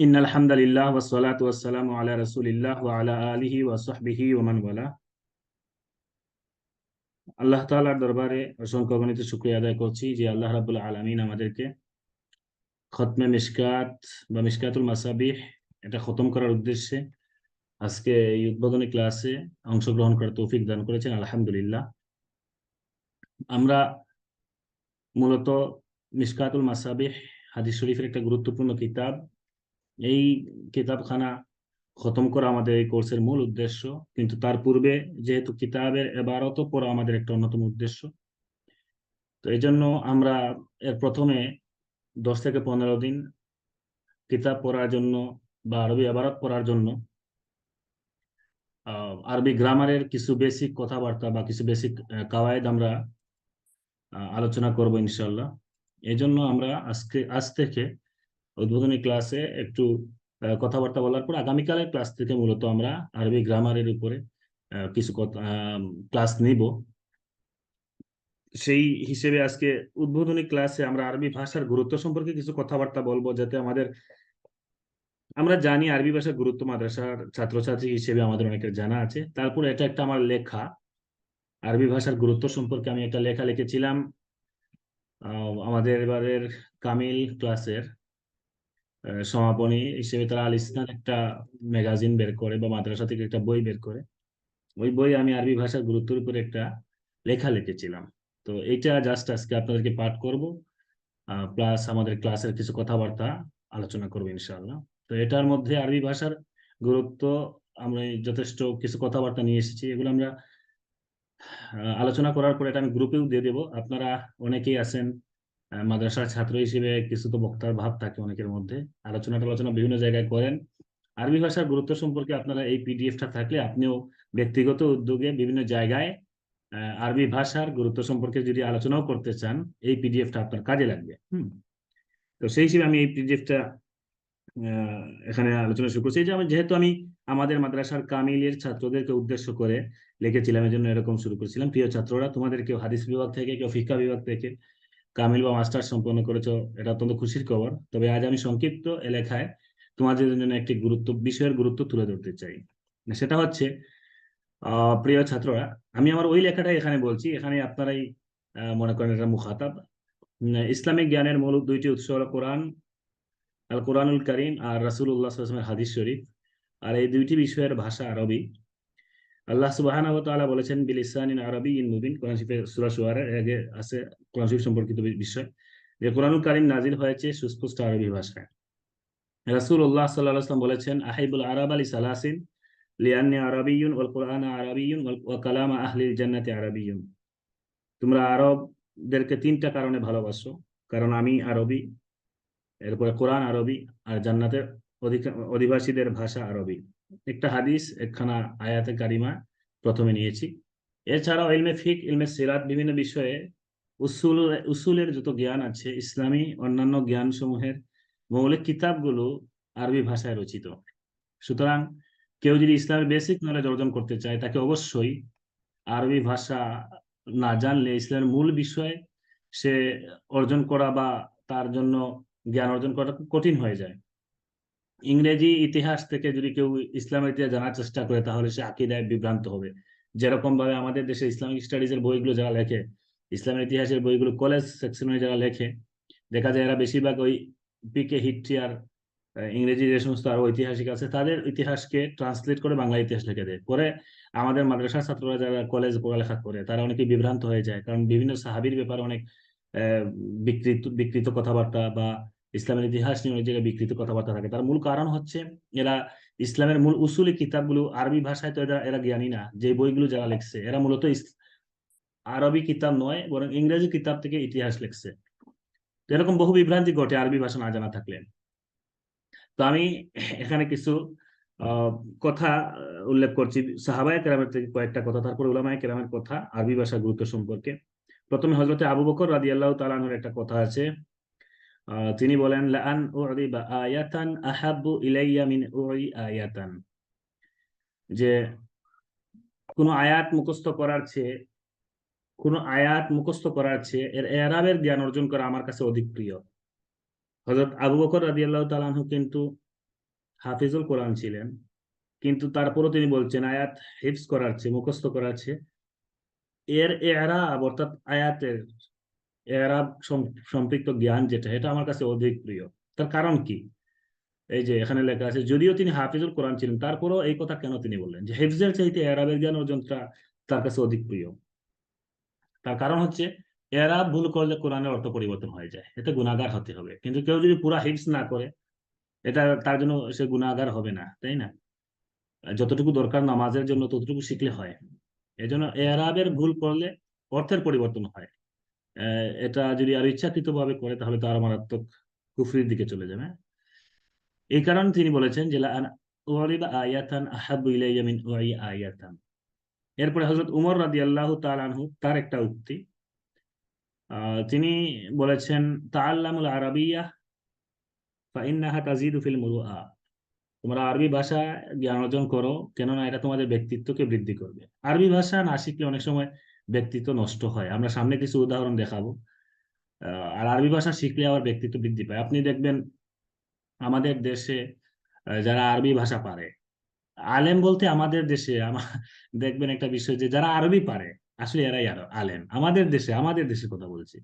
ইন্নাল হামদালিল্লাহ ওয়াস সালাতু ওয়াস সালামু আলা রাসূলিল্লাহ ওয়া আলা আলিহি ওয়া সাহবিহি ওয়া মান ওয়ালা। আল্লাহ তাআলার দরবারে অসংখ্য গণিত শুকরিয়া আদায় করছি যে আল্লাহ রাব্বুল আলামিন আমাদেরকে খতমে মিশকাত বা মিশকাতুল মাসাবিহ এটা খতম করার উদ্দেশ্যে আজকে এই উদ্বোধনী ক্লাসে অংশগ্রহণ করার তৌফিক দান করেছেন, আলহামদুলিল্লাহ। আমরা মূলত মিশকাতুল মাসাবিহ হাদিস শরীফের একটা গুরুত্বপূর্ণ কিতাব। এই কিতাবখানা খতম করা আমাদের এই কোর্সের মূল উদ্দেশ্য, কিন্তু তার পূর্বে যেহেতু কিতাবের এবারত পড়া আমাদের একটা অন্যতম উদ্দেশ্য, তো এই জন্য আমরা এর প্রথমে 10 থেকে 15 দিন কিতাব পড়ার জন্য বা আরবি এবারত পড়ার জন্য আরবি গ্রামারের কিছু বেসিক কথাবার্তা বা কিছু বেসিক কাওয়ায়েদ আমরা আলোচনা করব ইনশাল্লাহ। এই জন্য আমরা আজ থেকে উদ্বোধনী ক্লাসে একটু কথাবার্তা বলার পর আগামীকালের ক্লাস থেকে মূলত আমরা আরবি গ্রামারের উপরে কিছু কথা ক্লাস নিব। সেই হিসেবে আজকে উদ্বোধনী ক্লাসে আমরা আরবি ভাষার গুরুত্ব সম্পর্কে কিছু কথাবার্তা বলবো, যাতে আমরা জানি আরবি ভাষার গুরুত্ব, মাদ্রাসার ছাত্রছাত্রী হিসেবে আমাদের অনেকের জানা আছে। তারপর এটা একটা আমার লেখা, আরবি ভাষার গুরুত্ব সম্পর্কে আমি একটা লেখা লিখেছিলাম আমাদের এবারের কামিল ক্লাসের সমাপনী হিসেবে। তারা আল ইসনাদ একটা ম্যাগাজিন বের করে বা মাদ্রাসা থেকে একটা বই বের করে, ওই বই আমি আরবি ভাষার গুরুত্বের উপরে একটা লেখা লিখেছিলাম। তো এটা জাস্ট আজকে আপনাদেরকে পাঠ করব, প্লাস আমাদের ক্লাসের কিছু কথাবার্তা আলোচনা করবো ইনশাআল্লাহ। তো এটার মধ্যে আরবি ভাষার গুরুত্ব আমরা যথেষ্ট কিছু কথাবার্তা নিয়ে এসেছি, এগুলো আমরা আলোচনা করার পর এটা আমি গ্রুপেও দিয়ে দেবো। আপনারা অনেকেই আছেন মাদ্রাসার ছাত্র হিসেবে, কিছু তো বক্তার ভাব থাকে অনেকের মধ্যে, আলোচনা বিভিন্ন জায়গায় করেন। আরবি ভাষার গুরুত্ব সম্পর্কে আপনারা এই পিডিএফটা থাকলে আপনিও ব্যক্তিগত উদ্যোগে বিভিন্ন জায়গায় আরবি ভাষার গুরুত্ব সম্পর্কে যদি আলোচনাও করতে চান, এই পিডিএফটা আপনার কাজে লাগবে। তো সেই হিসেবে আমি এই পিডিএফটা এখানে আলোচনা শুরু করছি। যে যেহেতু আমি আমাদের মাদ্রাসার কামিলের ছাত্রদেরকে উদ্দেশ্য করে লিখেছিলাম, এই জন্য এরকম শুরু করেছিলাম। প্রিয় ছাত্ররা, তোমাদের কেউ হাদিস বিভাগ থেকে, কেউ ফিকহা বিভাগ থেকে কামিল বা মাস্টার সম্পন্ন করেছো, এটা অত্যন্ত খুশির খবর। তবে আজ আমি সংক্ষিপ্ত এলাকায় তোমাদের জন্য একটি বিষয়ের গুরুত্ব তুলে ধরতে চাই। সেটা হচ্ছে, প্রিয় ছাত্ররা, আমি আমার ওই লেখাটাই এখানে বলছি। এখানে আপনারাই মনে করেন এটা মুখাতাব। ইসলামিক জ্ঞানের মূল দুইটি উৎস হলো কোরআনুল কারীম আর রাসূলুল্লাহ সাল্লাল্লাহু আলাইহি ওয়াসাল্লামের হাদিস শরীফ। আর এই দুইটি বিষয়ের ভাষা আরবি। আল্লাহ সুবহানাহু ওয়া তাআলা বলেছেন বিলিসানিন আরাবিয়্যিন মুবিন, কোরআন শরীফের সূরা শুআরার আগে আছে কোরআন শরীফ সম্পর্কিত বিষয়, যে কোরআনুল কারীম নাজিল হয়েছে সুস্পষ্ট আরবি ভাষায়। রাসূলুল্লাহ সাল্লাল্লাহু আলাইহি ওয়াসাল্লাম বলেছেন, আহাইবুল আরাবা লিসালাসিন লিআন্নি আরাবিয়্যুন ওয়াল কুরআন আরাবিয়্যুন ওয়া কালাম আহলিল জান্নাতি আরাবিয়্যুন। তোমরা আরবদেরকে তিনটা কারণে ভালোবাসো, কারণ আমি আরবি, এরপরে কোরআন আরবি, আর জান্নাতের অধিবাসীদের ভাষা আরবি। একটা হাদিস, একখানা আয়াতে কারিমা প্রথমে নিয়েছি। এছাড়াও ইলমে ফিক, ইলমে সিরাত, বিভিন্ন বিষয়ে উসুল উসুলের যত জ্ঞান আছে, ইসলামী অন্যান্য জ্ঞান সমূহের মৌলিক কিতাবগুলো আরবি ভাষায় রচিত। সুতরাং কেউ যদি ইসলামের বেসিক নলেজ অর্জন করতে চায়, তাকে অবশ্যই আরবি ভাষা না জানলে ইসলামের মূল বিষয় সে অর্জন করা বা তার জন্য জ্ঞান অর্জন করা খুব কঠিন হয়ে যায়। ইংরেজি ইতিহাস থেকে যদি কেউ ইসলামের ইতিহাস জানার চেষ্টা করে, তাহলে সে আকীদায় বিভ্রান্ত হবে। যেরকম ভাবে আমাদের দেশে ইসলামিক স্টাডিজ এর বইগুলো যারা লেখে, ইসলামের ইতিহাসের বইগুলো কলেজ সেকশনে যারা লেখে, দেখা যায় এরা বেশিরভাগ ওই পিকে হিট্রি আর ইংরেজি যে সমস্ত আরো ঐতিহাসিক আছে, তাদের ইতিহাসকে ট্রান্সলেট করে বাংলা ইতিহাস লিখে দেয়। পরে আমাদের মাদ্রাসার ছাত্ররা যারা কলেজ পড়ালেখা করে, তারা অনেকে বিভ্রান্ত হয়ে যায়, কারণ বিভিন্ন সাহাবীর ব্যাপারে অনেক বিকৃত বিকৃত কথাবার্তা বা ইসলামের ইতিহাস নিয়ে অনেক জায়গায় বিকৃত কথাবার্তা থাকে। তার মূল কারণ হচ্ছে এরা ইসলামের মূল উসুলি কিতাবগুলো আরবি ভাষায়, তো এরা এরা জ্ঞানী না। যে বইগুলো যারা লিখছে, এরা মূলত আরবি কিতাব নয়, বরং ইংরেজি কিতাব থেকে ইতিহাস লিখছে। তো এরকম বহু বিভ্রান্তি ঘটে আরবি ভাষা না জানা থাকলে। তো আমি এখানে কিছু আহ, কথা উল্লেখ করছি সাহাবায়ে কেরামের থেকে কয়েকটা কথা, তারপর উলামায়ে কেরামের কথা আরবি ভাষার গুরুত্ব সম্পর্কে। প্রথমে হযরতে আবু বকর রাদিয়াল্লাহু তাআলা আনহুর একটা কথা আছে। তিনি বলেন, লাআন উরিবা আয়াতান আহাব্বু ইলাইয়া মিন উরি আয়াতান, যে কোনো আয়াত মুখস্থ করার চেয়ে এর এরাবের জ্ঞান অর্জন করা আমার কাছে অধিক প্রিয়। হযরত আবু বকর রাদিয়াল্লাহু তাআলা আনহু কিন্তু হাফিজুল কোরআন ছিলেন, কিন্তু তারপরও তিনি বলছেন আয়াত হিফজ করার চেয়ে, মুখস্থ করার চেয়ে এর এরাব অর্থাৎ আয়াতের এরাব সম্পৃক্ত জ্ঞান যেটা, এটা আমার কাছে অধিক প্রিয়। তার কারণ কি? এই যে এখানে লেখা আছে, যদিও তিনি হাফিজুল কোরআন ছিলেন, তারপরও এই কথা কেন তিনি বললেন যে হিফজের চাইতে এরাবের জ্ঞান অর্জনটা তার কাছে অধিক প্রিয়? তার কারণ হচ্ছে এরাব ভুল করলে কোরআনের অর্থ পরিবর্তন হয়ে যায়, এতে গুনাহগার হতে হবে। কিন্তু কেউ যদি পুরা হিফজ না করে, এটা তার জন্য সে গুনাহগার হবে না, তাই না? যতটুকু দরকার নামাজের জন্য ততটুকু শিখলে হয়। এজন্য এরাবের ভুল করলে অর্থের পরিবর্তন হয়। এটা যদি আর ইচ্ছাকৃত ভাবে করে তাহলে তো আরো মারাত্মক কুফরির দিকে চলে যাবে। এই কারণে তিনি বলেছেন যে লা আন উরিবা আয়াতান আহাব্বু ইলাইয়া মিন উই আয়াতান। এরপরে হযরত উমর রাদিয়াল্লাহু তাআলা আনহু তার একটা উক্তি, তিনি বলেছেন তাআল্লামুল আরাবিয়্যাহ ফাইন্নাহা তাজিদু ফিল মুরুআ। তোমরা আরবি ভাষা জ্ঞান অর্জন করো, কেননা এটা তোমাদের ব্যক্তিত্বকে বৃদ্ধি করবে। আরবি ভাষা না শিখলে অনেক সময় ব্যক্তিত্ব নষ্ট হয়, আমরা সামনে কিছু উদাহরণ দেখাবো। আর আরবি ভাষা শিখলে আবার ব্যক্তিত্ব বৃদ্ধি পায়। আপনি দেখবেন আমাদের দেশে যারা আরবি ভাষা পারে, আলেম বলতে আমাদের দেশে দেখবেন একটা বিষয় যে যারা আরবি পারে আসলে এরাই আরো আলেম। আমাদের দেশে কথা বলছি,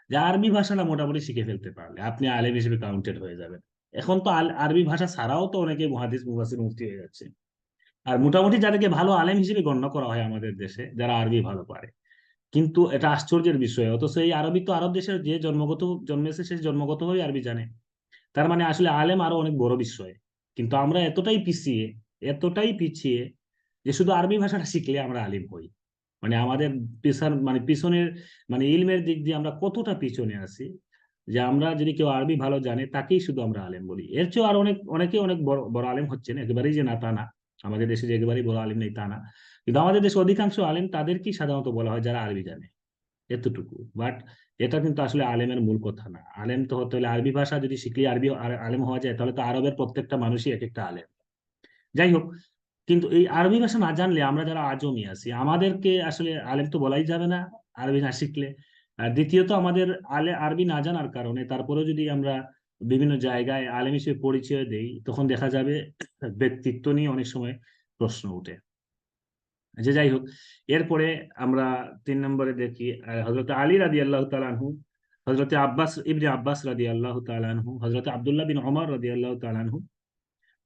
যে আরবি ভাষাটা মোটামুটি শিখে ফেলতে পারলে আপনি আলেম হিসেবে কাউন্টেড হয়ে যাবেন। এখন তো আরবি ভাষা ছাড়াও তো অনেকে মুহাদ্দিস মুফাসসির মুফতি হয়ে যাচ্ছে। আর মোটামুটি যাদেরকে ভালো আলেম হিসেবে গণ্য করা হয় আমাদের দেশে, যারা আরবি ভালো পারে। কিন্তু এটা আশ্চর্যের বিষয়, অথচ এই আরবি তো আরব দেশের যে জন্মেছে সে জন্মগতভাবে আরবি জানে। তার মানে আসলে আলেম আরো অনেক বড় বিষয়। কিন্তু আমরা এতটাই পিছিয়ে যে শুধু আরবি ভাষাটা শিখলে আমরা আলিম হই। মানে আমাদের পিছনের ইলমের দিক দিয়ে আমরা কতটা পিছনে আছি, যে আমরা যদি কেউ আরবি ভালো জানে তাকেই শুধু আমরা আলেম বলি। এর চেয়ে আর অনেকে অনেক বড় বড় আলেম হচ্ছেন, একেবারেই যে না তা না। আমাদের দেশে যে একেবারেই বড় আলেম নেই তা না, কিন্তু আমাদের দেশে অধিকাংশ আলেম তাদেরকেই সাধারণত বলা হয় যারা আরবি জানে, এতটুকু। বাট এটা কিন্তু আসলে আলেমের মূল কথা না। আলেম তো হতে হলে আরবি ভাষা যদি শিখলে আলেম হওয়া যায়, তাহলে তো আরবের প্রত্যেকটা মানুষই এক একটা আলেম। যাই হোক, কিন্তু এই আরবি ভাষা না জানলে আমরা যারা আজমি আছি আমাদেরকে আসলে আলেম তো বলাই যাবে না আরবি না শিখলে। আর দ্বিতীয়ত আমাদের আরবি না জানার কারণে তারপরেও যদি আমরা বিভিন্ন জায়গায় আলেম হিসেবে পরিচয় দেই, তখন দেখা যাবে ব্যক্তিত্ব নিয়ে অনেক সময় প্রশ্ন উঠে। যে যাই হোক, এরপরে আমরা 3 নম্বরে দেখি হযরত আলী রাদিয়াল্লাহু তাআলা আনহু, হযরত ইবনে আব্বাস রাদিয়াল্লাহু তাআলা আনহু, হযরত আব্দুল্লাহ বিন ওমর রাদিয়াল্লাহু তাআলা আনহু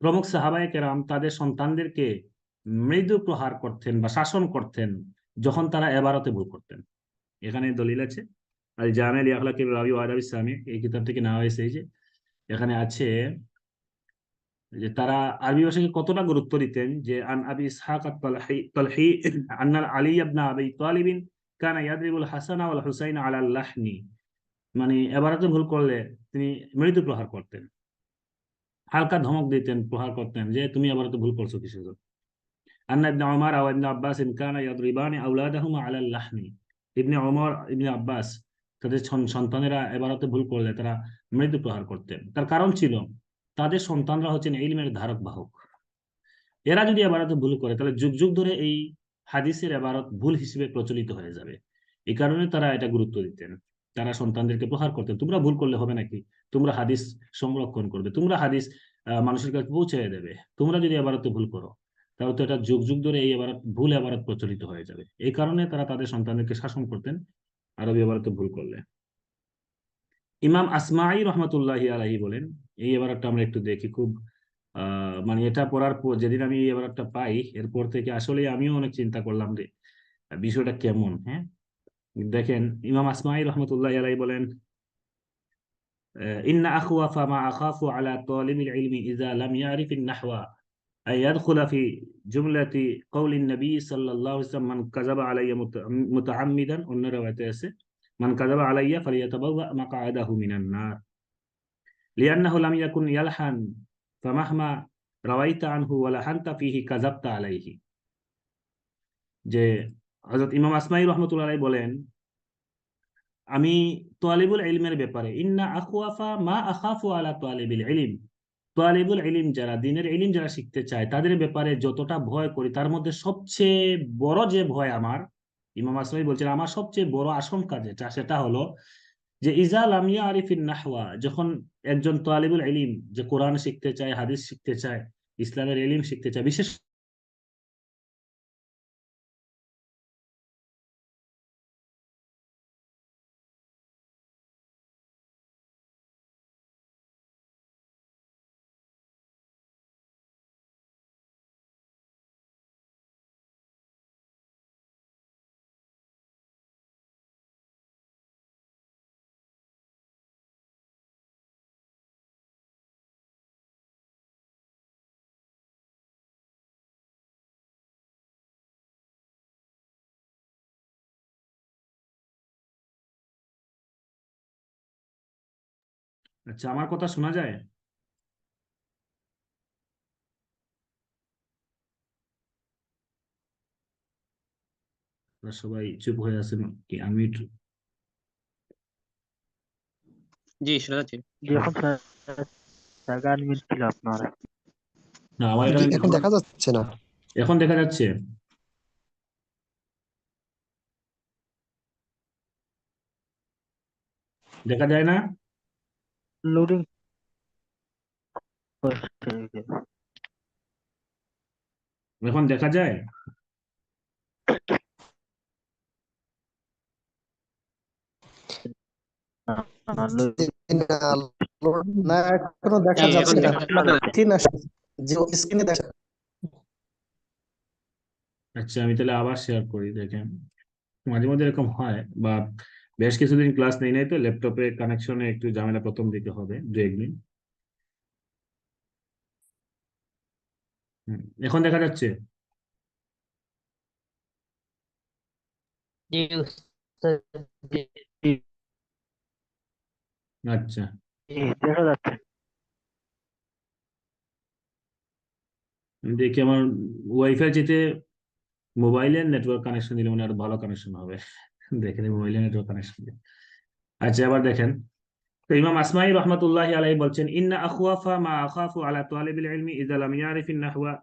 প্রমুখ সাহাবায়ে কেরাম তাদের সন্তানদেরকে মৃদু প্রহার করতেন বা শাসন করতেন যখন তারা এবারতে ভুল করতেন। এখানে দলিল আছে, আল জামি' লি আখলাকির রাবি ওয়া আদাবিস সামি, এই কিতাব থেকে নেওয়া হয়েছে। এই যে এখানে আছে যে তারা আরবি ভাষাকে কতটা গুরুত্ব দিতেন, যে আন আবি ইসহাক আত-তালহি আন্না আলী ইবনে আবি তালিব কানা ইয়াদরিবুল হাসান ওয়াল হুসাইন আলা লাহনি। মানে এবারাতে ভুল করলে তিনি মৃদু প্রহার করতেন, হালকা ধমক দিতেন, প্রহার করতেন যে তুমি এবারাতে ভুল করছো কিসের জন্য। আন্না ইবনে ওমর ওয়া ইবনে আব্বাস কানা ইয়াদরিবানি আওলাদাহুমা আলা লাহনি। ইবনে ওমর, ইবনে আব্বাস তাদের সন্তানেরা এবারাতে ভুল করলে তারা মৃদু প্রহার করতেন। তার কারণ ছিল তাদের সন্তানরা হচ্ছেন ইলমের ধারক বাহক। এরা যদি এবারত ভুল করে তাহলে যুগ যুগ ধরে এই হাদিসের এবারত ভুল হিসেবে প্রচলিত হয়ে যাবে। এই কারণে তারা এটা গুরুত্ব দিতেন। তারা সন্তানদেরকে প্রহার করতেন, তোমরা ভুল করলে হবে নাকি, তোমরা হাদিস সংরক্ষণ করবে, তোমরা হাদিস মানুষের কাছে পৌঁছে দেবে। তোমরা যদি এবারতে ভুল করো তাহলে তো এটা যুগ যুগ ধরে এই ভুল এবারত প্রচলিত হয়ে যাবে। এই কারণে তারা তাদের সন্তানদেরকে শাসন করতেন আরবি এবারতে ভুল করলে। ইমাম আসমাঈ রহমতুল্লাহি আলাইহি বলেন, এই এবারটা আমরা একটু দেখি। খুব মানে এটা পড়ার পর যেদিন আমি এবার একটা পাই, এরপর থেকে আসলে আমিও অনেক চিন্তা করলাম যে বিষয়টা কেমন। হ্যাঁ, দেখেন ইমাম আসমাঈ রহমতুল্লাহ আলাইহি বলেন, ইন্না আখওয়াফা মা আখাফু আলা তালিবিল ইলমি ইযা লাম ইয়ারিফিন নাহওয়া আই ইয়াদখুলা ফি জুমলাতি কওলিন নবী সাল্লাল্লাহু আলাইহি ওয়াসাল্লাম মান কাযাবা আলাইয়া মুতাআম্মিদান। অন্য রাওয়ায়াতে আছে মান কাযাবা আলাইয়া ফালিয়াতাবাওয়া মাকআদাহু মিনান নার লিআন্নাহু লাম ইয়াকুন ইয়ালহান ফামাহমা রাওয়াইতা আনহু ওয়া লাহানতা ফিহি কাযাবতা আলাইহি। যে হযরত ইমাম আসমাঈ রহমতুল্লাহ আলাইহি বলেন, আমি তালিবুল ইলমের ব্যাপারে ইন্না আখওয়াফা মা আখাফু আলা তালিবিল ইলম, তালিবুল ইলম যারা দ্বীনের ইলম যারা শিখতে চায় তাদের ব্যাপারে যতটা ভয় করি তার মধ্যে সবচেয়ে বড় যে ভয় আমার, ইমাম আসমাঈ বলছেন আমার সবচেয়ে বড় আশঙ্কা যেটা সেটা হলো যে ইজা লাম ইয়ারিফিন নাহওয়া, যখন একজন তালিবুল ইলম যে কোরআন শিখতে চায়, হাদিস শিখতে চায়, ইসলামের ইলম শিখতে চায়, বিশেষ আচ্ছা, আমার কথা শোনা যায়? আপনারা সবাই চুপ হয়ে আছেন কি? আমি জি শোনা যাচ্ছে। জি এখন জায়গা আনমিউট ছিল আপনার। না, আমার জি, এখানে এখন দেখা যাচ্ছে না। এখন দেখা যাচ্ছে। দেখা যায় না? লোডিং হচ্ছে। এখন দেখা যায়? না, না, এখনো দেখা জি এখন যাচ্ছে না। দেখা যাচ্ছে। ঠিক না, যে স্ক্রিনে দেখা আচ্ছা, আমি তাহলে আবার শেয়ার করি, দেখেন। মাঝে মাঝে এরকম হয়, বা বেশ কিছুদিন ক্লাস নেই নাই, তো ল্যাপটপে কানেকশনে একটু ঝামেলা প্রথম দিকে হবে, 2-1 দিন। এখন দেখা যাচ্ছে? জি উস্তাদ, জি জি, আচ্ছা, জি, দেখা যাচ্ছে। দেখি আমার ওয়াইফাই যেতে মোবাইলের নেটওয়ার্ক কানেকশন দিলে মানে আরো ভালো কানেকশন হবে। দেখেন মোবাইলের নেটওয়ার্ক কানেকশন দিয়ে। আচ্ছা, এবার দেখেন। তো ইমাম আসমাই রহমাতুল্লাহি আলাইহি বলছেন, ইন্না আখওয়াফা মা আখাফু আলা তালিবিল ইলমি ইযা লাম ইয়ারিফিন নাহওয়া,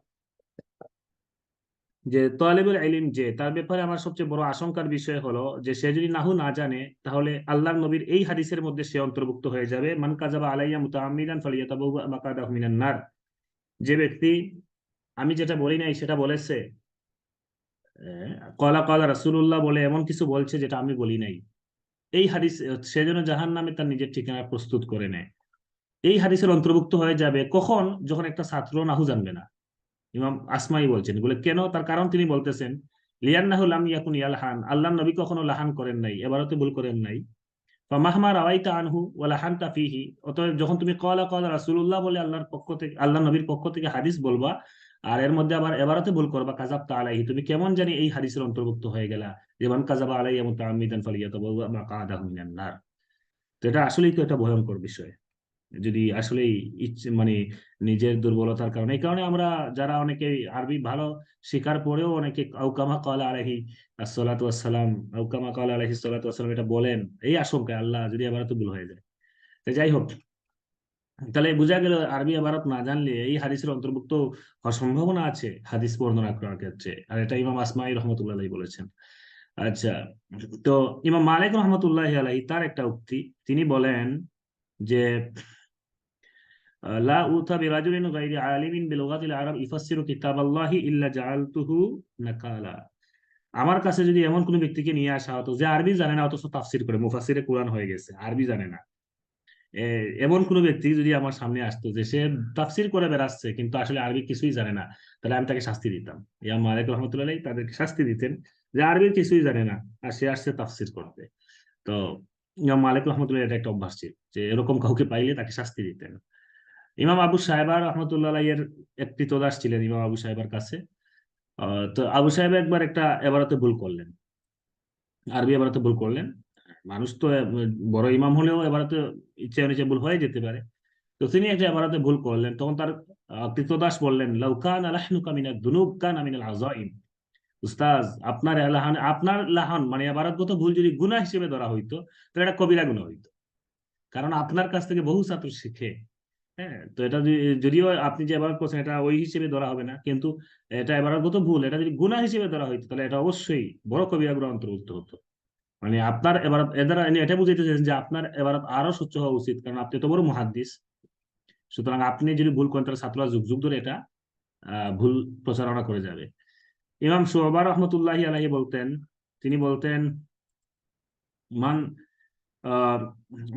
যে তালিবুল ইলম যে তার ব্যাপারে আমার সবচেয়ে বড় আশঙ্কার বিষয় হলো যে সে যদি নাহু না জানে, তাহলে আল্লাহর নবীর এই হাদিসের মধ্যে সে অন্তর্ভুক্ত হয়ে যাবে, মান কাযাবা আলাইয়া মুতাআম্মিদান ফালিয়াতাবাওয়া মাকাদাহু মিনান নার। যে ব্যক্তি আমি যেটা বলি নাই সেটা বলেছে, কলা কলা রাসূলুল্লাহ বলে এমন কিছু বলছে যেটা আমি বলি নাই, এই হাদিস, সে যেন জাহান্নামে তার নিজের ঠিকানা প্রস্তুত করে নেয়। এই হাদিসের অন্তর্ভুক্ত হয়ে যাবে কখন? যখন একটা ছাত্র নাহু জানবে না। ইমাম আসমাই বলছেন, বলে কেন? তার কারণ তিনি বলতেছেন, লিয়ান্নাহু লাম ইয়াকুন ইয়ালহান, আল্লাহর নবী কখনো লাহান করেন নাই, এবারতে ভুল করেন নাই। ফামাহমা রাওয়াইতা আনহু ওয়া লাহানতা ফিহি, অতএব যখন তুমি ক্বালা ক্বালা রাসূলুল্লাহ বলে আল্লাহর পক্ষ থেকে, আল্লাহর নবীর পক্ষ থেকে হাদিস বলবা, আর এর মধ্যে আবার এবারতে ভুল করবা, কাযাবতা আলাইহি, তুমি কেমন জানি এই হাদিসের অন্তর্ভুক্ত হয়ে গেলা, যেমন কাযাবা আলাইহি মুতাআম্মিদান ফালিয়াতাবাওয়া মাকআদাহু মিনান নার। তো এটা আসলেই তো একটা ভয়ঙ্কর বিষয়, যদি আসলেই ইচ্ছে মানে নিজের দুর্বলতার কারণে। এই কারণে আমরা যারা অনেকে আরবি ভালো শেখার পরেও অনেকে আউকামা কালা আলাইহি আসসালাতু ওয়াসসালাম, আউকামা কালা আলাইহি সাল্লাতু ওয়াসসালাম এটা বলেন, এই আশঙ্কায় আল্লাহ যদি আবার তো ভুল হয়ে যায়। তো যাই হোক, তাহলে বোঝা গেল আরবি ইবারত না জানলে এই হাদিসের অন্তর্ভুক্ত হওয়ার সম্ভাবনা আছে হাদিস বর্ণনা করার ক্ষেত্রে, আর এটা ইমাম আসমাই রহমতুল্লাহ আলাইহি বলেছেন। আচ্ছা, তো ইমাম মালিক রহমতুল্লাহ আলাইহি তার একটা উক্তি, তিনি বলেন যে লা উতা বিরাজুলিন গায়রি আলিমিন বিলুগাতিল আরব ইফাসসিরু কিতাবাল্লাহি ইল্লা জাআলতুহু নাকালা, আমার কাছে যদি এমন কোন ব্যক্তিকে নিয়ে আসা হতো যে আরবি জানে না অথচ তাফসির করে, মুফাসসিরে কোরআন হয়ে গেছে, আরবি জানে না, এমন কোন ব্যক্তি যদি আমার সামনে আসতো যে সে তাফসির করে বেড়াচ্ছে কিন্তু আসলে আরবি কিছুই জানে না, তাহলে আমি তাকে শাস্তি দিতাম। ইমাম মালিক রহমতুল্লাহ আলাইহি তাদেরকে শাস্তি দিতেন যে আরবি কিছুই জানে না আর সে আসছে তাফসির করতে। তো ইমাম মালিক রহমতুল্লাহ এটা একটা অভ্যাস ছিল যে এরকম কাউকে পাইলে তাকে শাস্তি দিতেন। ইমাম আবু সাহেবা রহমতুল্লাহ এর এক ক্রীতদাস ছিলেন ইমাম আবু সাহেবার কাছে। তো আবু সাহেব একবার একটা এবারতে ভুল করলেন, আরবি এবারতে ভুল করলেন। মানুষ তো বড় ইমাম হলেও এবারতে ইচ্ছে অনিচ্ছে ভুল হয়ে যেতে পারে। তো তিনি একটা এবারতে ভুল করলেন, তখন তার ক্রীতদাস বললেন, লাউকান আলাহনুকা মিনাদ দুনুব কানা মিনাল আযাইম, উস্তাজ আপনার লাহান মানে এবারতগত ভুল যদি গুনাহ হিসেবে ধরা হইতো, তাহলে এটা কবিরা গুনাহ হইতো, কারণ আপনার কাছ থেকে বহু ছাত্র শিখে। হ্যাঁ, তো এটা যদিও আপনি যে এবার করছেন এটা ওই হিসেবে ধরা হবে না, কিন্তু এটা এবারগত ভুল, এটা যদি গুনাহ হিসেবে ধরা হইতো তাহলে এটা অবশ্যই বড় কবিরা গুনাহ অন্তর্ভুক্ত হতো। মানে আপনার এবারত এর দ্বারা ইনি এটা বুঝাইতেছেন যে আপনার এবারত আরো সোচ্চ হওয়া উচিত, কারণ আপনি তো বড় মুহাদ্দিস। সুতরাং আপনি যদি ভুল করেন তাহলে ছাত্ররা যুগ যুগ ধরে এটা ভুল প্রচারণা করে যাবে। ইমাম শুআবা রহমতুল্লাহি আলাইহি বলতেন, তিনি বলতেন মান আহ,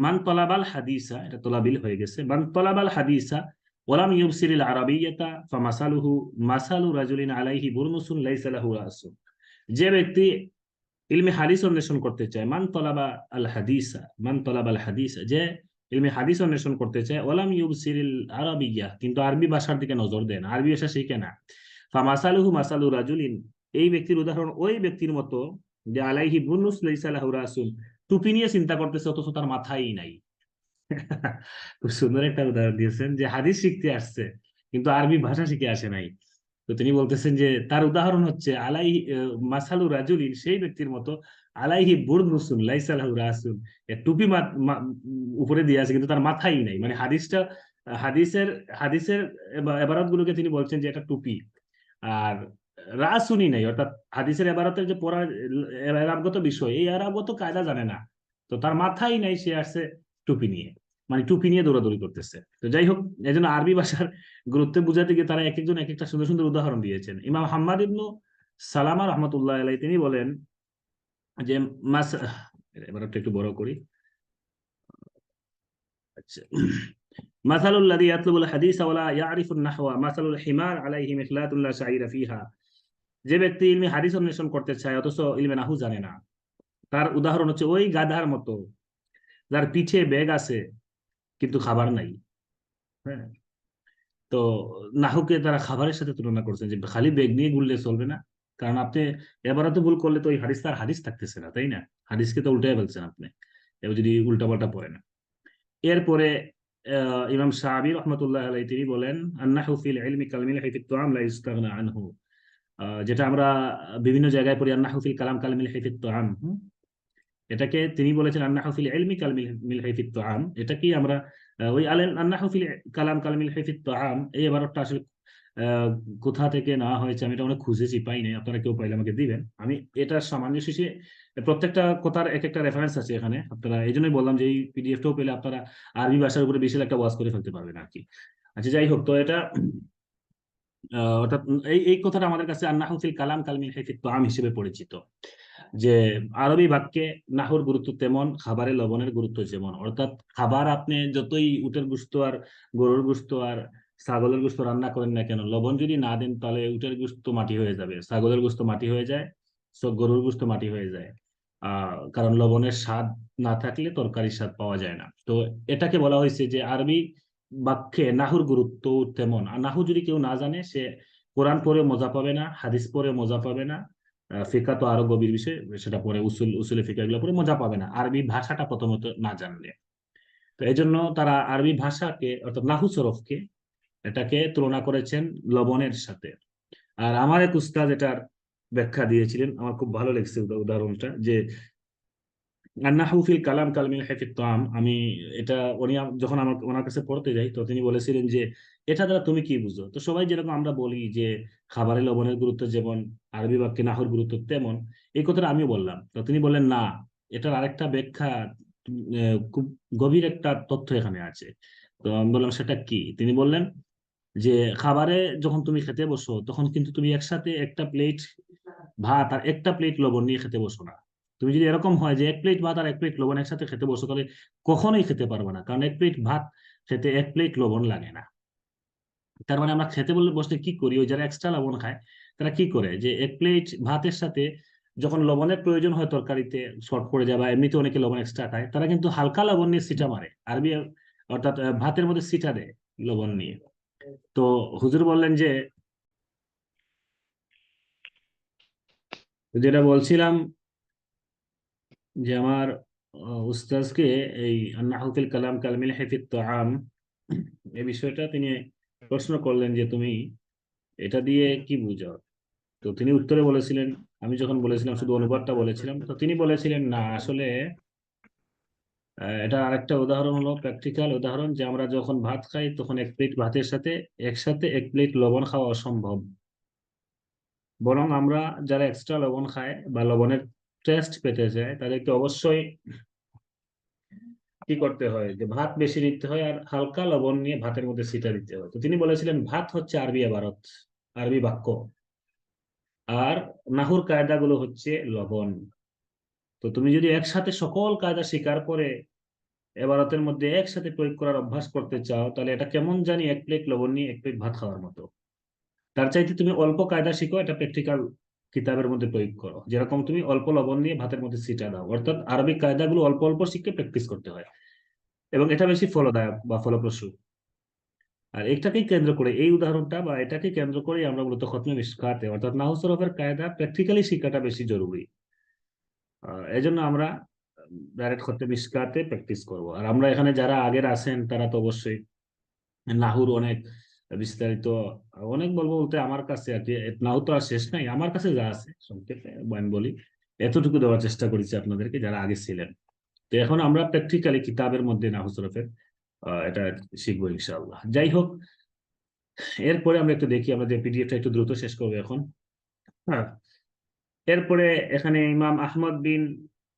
মান তলাবাল হাদিসা, এটা তলাবিল হয়ে গেছে, মান তলাবাল হাদিসা ওয়ালাম ইউবসিরিল আরাবিয়াতা ফামাসালুহু মাসালু রাজুলিন আলাইহি বুরনুসুন লাইসা লাহু রাসুন। যে ব্যক্তি ইলমে হাদিস অন্বেষণ করতে চায়, মান তলাবা আল হাদিসা, মান তলাবা আল হাদিসা, যে ইলমে হাদিস অন্বেষণ করতে চায়, ওয়ালাম ইউবসিরিল আরাবিয়া, কিন্তু আরবি ভাষার দিকে নজর দেন, আরবি ভাষা শিখে না, ফামাসালুহু মাসালু রাজুলিন, এই ব্যক্তির উদাহরণ ওই ব্যক্তির মতো যে আলাইহি বুরনুস লাইসা লাহু রাসুন, টুপি নিয়ে চিন্তা করতেছে অথচ তার মাথাই নাই। খুব সুন্দর একটা উদাহরণ দিয়েছেন, যে হাদিস শিখতে আসছে কিন্তু আরবি ভাষা শিখে আসে নাই। তো তিনি বলতেছেন যে তার উদাহরণ হচ্ছে আলাই মাসালু রাজুলিন, সেই ব্যক্তির মতো আলাইহি বুরনুসুন লাইসা লাহু রাসুন, টুপি উপরে দিয়ে আছে কিন্তু তার মাথাই নাই। মানে হাদিসটা হাদিসের হাদিসের এবারত গুলোকে তিনি বলছেন যে এটা টুপি, আর রাসুনি নাই, অর্থাৎ হাদিসের এবারতের যে পড়ার এরাবগত বিষয়, এই এরাবগত কায়দা জানে না, তো তার মাথাই নাই, সে আসছে টুপি নিয়ে, মানে টুপি নিয়ে দৌড়াদৌড়ি করতেছে। তো যাই হোক, এই জন্য আরবি ভাষার গুরুত্ব বুঝাতে গিয়ে তারা এক একজন এক একটা সুন্দর সুন্দর উদাহরণ দিয়েছেন। ইমাম হাম্মাদ ইবনু সালামা রহমতুল্লাহ আলাইহি তিনি বলেন যে মাস, এবার একটু বড় করি, আচ্ছা, মাসালুল লাযী ইয়াতলুবুল হাদিস ওয়া লা ইয়ারিফুন নাহওয়া মাসালুল হিমার আলাইহি মিখলাতুন লা শাইরা ফিহা। যে ব্যক্তি ইলমে হাদিস অন্বেষণ করতে চায় অথচ ইলমে নাহু জানে না, তার উদাহরণ হচ্ছে ওই গাধার মতো যার পিঠে ব্যাগ আছে কিন্তু খাবার নাই। হ্যাঁ, তো নাহুকে তারা খাবারের সাথে তুলনা করছেন, যে খালি ব্যাগ নিয়ে ঘুরলে চলবে না, কারণ আপনি এবারে তো ভুল করলে তো ওই হাদিস তার হাদিস থাকতেছে না, তাই না? হাদিসকে তো উল্টাই ফেলছেন আপনি, এবার যদি উল্টা পাল্টা পড়ে না। এরপরে ইমাম শাআবী রাহমাতুল্লাহ আলাইহি তিনি বলেন আন্নাহু ফিল ইলমি কাল মিলহি ফিত তুআম লা ইস্তাগনা আনহু। যেটা আমরা বিভিন্ন জায়গায় পড়ি আন্নাহু ফিল কালাম কাল মিলহি ফিত তুআম, এটাকে তিনি বলেছেন আন্নাহু ফিল ইলমি কাল মিলহি ফিত তুআম। এটা কি আমরা ওই আন্নাহু ফিল কালাম কাল মিলহি ফিত তুআম, এই এবারটা আসলে কোথা থেকে নেওয়া হয়েছে আমি এটা অনেক খুঁজেছি, পাই নাই, আপনারা কেউ পাইলে আমাকে দিবেন। আমি এটা সামঞ্জস্য প্রত্যেকটা কথার এক একটা রেফারেন্স আছে এখানে, আপনারা এই জন্যই বললাম যে এই পিডিএফটাও পেলে আপনারা আরবি ভাষার উপরে বেশি একটা ওয়াজ করে ফেলতে পারবেন আর কি। আচ্ছা, যাই হোক, তো এটা অর্থাৎ এই এই কথাটা আমাদের কাছে আন্নাহু ফিল কালাম কাল মিলহি ফিত তুআম হিসেবে পরিচিত, যে আরবি বাক্যে নাহুর গুরুত্ব তেমন, খাবারে লবণের গুরুত্ব যেমন। অর্থাৎ খাবার আপনি যতই উটের গোশত আর গরুর গোশত আর ছাগলের গোশত রান্না করেন না কেন, লবণ যদি না দেন তাহলে উটের গোশত মাটি হয়ে যাবে, ছাগলের গোশত মাটি হয়ে যায়, সব গরুর গোশত মাটি হয়ে যায়। কারণ লবণের স্বাদ না থাকলে তরকারির স্বাদ পাওয়া যায় না। তো এটাকে বলা হয়েছে যে আরবি বাক্যে নাহুর গুরুত্ব তেমন। আর নাহু যদি কেউ না জানে, সে কোরআন পড়ে মজা পাবে না, হাদিস পড়ে মজা পাবে না, ফিকা তো আরো গভীর বিষয়, সেটা পরে উসুলে ফিকা এগুলো পরে মজা পাবে না আরবি ভাষাটা প্রথমত না জানলে। তো এই জন্য তারা আরবি ভাষাকে অর্থাৎ নাহু সরফকে এটাকে তুলনা করেছেন লবণের সাথে। আর আমার এক উস্তাদ এটার ব্যাখ্যা দিয়েছিলেন, আমার খুব ভালো লেগেছে উদাহরণটা, যে নাহু ফিল কালাম কাল মিলহি ফিত তুআম। আমি এটা উনি যখন আমার ওনার কাছে পড়তে যাই, তো তিনি বলেছিলেন যে এটা দ্বারা তুমি কি বুঝো। তো সবাই যেরকম আমরা বলি যে খাবারে লবণের গুরুত্ব যেমন, আরবি বাক্যে নাহুর গুরুত্ব তেমন, এই কথাটা আমিও বললাম। তো তিনি বললেন না, এটার আরেকটা ব্যাখ্যা, খুব গভীর একটা তথ্য এখানে আছে। তো আমি বললাম সেটা কি? তিনি বললেন যে খাবারে যখন তুমি খেতে বসো তখন কিন্তু তুমি একসাথে একটা প্লেট ভাত আর একটা প্লেট লবণ নিয়ে খেতে বসো না। তুমি যদি এরকম হয় যে এক প্লেট ভাত আর এক প্লেট লবণ একসাথে খেতে বসো, তাহলে কখনোই খেতে পারবে না, কারণ এক প্লেট ভাত খেতে এক প্লেট লবণ লাগে না। তার মানে আমরা খেতে বললে বসলে কি করি, ওই যারা এক্সট্রা লবণ খায় তারা কি করে, যে এক প্লেট ভাতের সাথে যখন লবণের প্রয়োজন হয় তরকারিতে শর্ট পড়ে যায় বা এমনিতে অনেকে লবণ এক্সট্রা খায়, তারা কিন্তু হালকা লবণ নিয়ে সিটা মারে আরবি, অর্থাৎ ভাতের মধ্যে সিটা দেয় লবণ নিয়ে। তো হুজুর বললেন যে, যেটা বলছিলাম যে আমার উস্তাজকে এই নাহু ফিল কালাম কাল মিলহি ফিত তুআম এই বিষয়টা তিনি প্রশ্ন করলেন যে তুমি এটা দিয়ে কি বুঝো। তো তিনি উত্তরে বলেছিলেন, আমি যখন বলেছিলাম শুধু অনুবাদটা বলেছিলাম, তো তিনি বলেছিলেন না, আসলে এটা আরেকটা উদাহরণ হলো প্র্যাকটিক্যাল উদাহরণ, যে আমরা যখন ভাত খাই তখন এক প্লেট ভাতের সাথে একসাথে এক প্লেট লবণ খাওয়া অসম্ভব। বরং আমরা যারা এক্সট্রা লবণ খায় বা লবণের টেস্ট পেতে চায় তাদেরকে অবশ্যই কি করতে হয়, যে ভাত বেশি নিতে হয় আর হালকা লবণ নিয়ে ভাতের মধ্যে ছিটা দিতে হয়। তো তিনি বলেছিলেন ভাত হচ্ছে আরবি ইবারত, আরবি বাক্য, আর নাহুর কায়দাগুলো হচ্ছে লবণ। তো তুমি যদি একসাথে সকল কায়দা স্বীকার করে এবারতের মধ্যে একসাথে প্রয়োগ করার অভ্যাস করতে চাও, তাহলে এটা কেমন জানি এক প্লেট লবণ নিয়ে এক প্লেট ভাত খাওয়ার মতো। তার চাইতে তুমি অল্প কায়দা শিখো, এটা প্র্যাকটিক্যাল কিতাবের মধ্যে প্রয়োগ করো। যেরকম তুমি অল্প লবণ নিয়ে ভাতের মধ্যে ছিটা দাও, অর্থাৎ আরবিক কায়দাগুলো অল্প অল্প শিখে প্র্যাকটিস করতে হয়, এবং এটা বেশি ফলদায়ক বা ফলপ্রসূ। আর এটাকেই কেন্দ্র করে, এই উদাহরণটা বা এটাকে কেন্দ্র করে আমরা মূলত খতমে মিশকাতে অর্থাৎ নাহু সরফের কায়দা প্র্যাকটিক্যালি শেখাটা বেশি জরুরি। এই জন্য আমরা ডাইরেক্ট খতমে মিশকাতে প্র্যাকটিস করব। আর আমরা এখানে যারা আগের আছেন তারা তো অবশ্যই নাহুর অনেক বিস্তারিত, অনেক বলবো বলতে আমার কাছে আর কি, নাহু তো আর শেষ নাই, আমার কাছে যা আছে সংক্ষেপে আমি বলি, এতটুকু দেওয়ার চেষ্টা করেছি আপনাদেরকে যারা আগে ছিলেন। তো এখন আমরা প্র্যাকটিক্যালি কিতাবের মধ্যে নাহু সরফের এটা শিখবো ইনশাআল্লাহ। যাই হোক, এরপরে আমরা একটু দেখি, আমরা যে পিডিএফটা একটু দ্রুত শেষ করবো এখন। হ্যাঁ, এরপরে এখানে ইমাম আহমদ বিন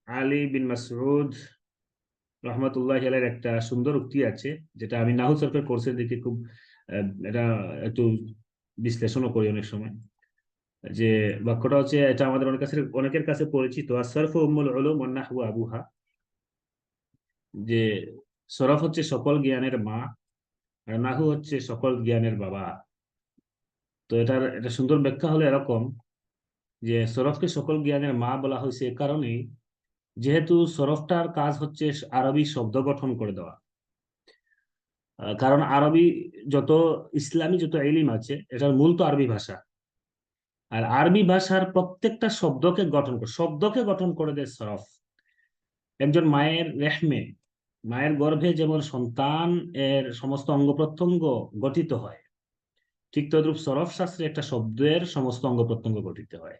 আলী বিন মাসউদ রহমতুল্লাহ আলাইহির একটা সুন্দর উক্তি আছে, যেটা আমি নাহু সরফের কোর্সে দেখি খুব এটা একটু বিশ্লেষণও করি অনেক সময়। যে বাক্যটা হচ্ছে, এটা আমাদের অনেকের কাছে পরিচিত, আসরফু উম্মুল উলুম ওয়ান নাহওয়া আবুহা, যে সরফ হচ্ছে সকল জ্ঞানের মা আর নাহু হচ্ছে সকল জ্ঞানের বাবা। তো এটা সুন্দর ব্যাখ্যা হলো এরকম, যে সরফকে সকল জ্ঞানের মা বলা হয়েছে এ কারণেই, যেহেতু সরফটার কাজ হচ্ছে আরবি শব্দ গঠন করে দেওয়া। কারণ আরবি যত ইসলামী যত ইলম আছে এটার মূল তো আরবি ভাষা, আর আরবি ভাষার প্রত্যেকটা শব্দকে গঠন করে দেয় সরফ। একজন মায়ের রেহমে, মায়ের গর্ভে যেমন সন্তান এর সমস্ত অঙ্গ প্রত্যঙ্গ গঠিত হয়, ঠিক তদ্রূপ সরফ শাস্ত্রে একটা শব্দের সমস্ত অঙ্গ প্রত্যঙ্গ গঠিত হয়।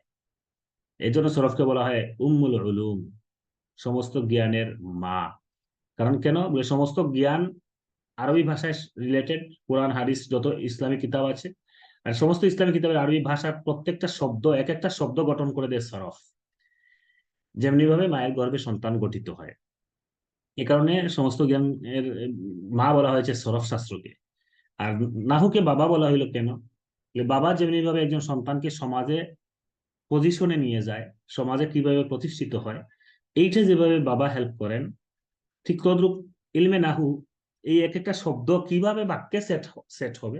এই জন্য সরফকে বলা হয় উম্মুল উলুম, সমস্ত জ্ঞানের মা। কারণ কেন বলে, সমস্ত জ্ঞান আরবি ভাষায় রিলেটেড, কোরআন হাদিস যত ইসলামী কিতাব আছে, আর সমস্ত ইসলামী কিতাবের আরবি ভাষার প্রত্যেকটা শব্দ এক একটা শব্দ গঠন করে দেয় সরফ, যেমনি ভাবে মায়ের গর্ভে সন্তান গঠিত হয়। এ কারণে সমস্ত জ্ঞানের মা বলা হয়েছে সরফ শাস্ত্রকে। আর নাহুকে বাবা বলা হইলো কেন, বাবা যেমনি ভাবে একজন সন্তানকে সমাজে পজিশনে নিয়ে যায়, সমাজে কিভাবে প্রতিষ্ঠিত হয়, এইটা যেভাবে বাবা হেল্প করেন, ঠিক তদ্রূপ ইলমে নাহু এই এক একটা শব্দ কিভাবে বাক্যে সেট হবে,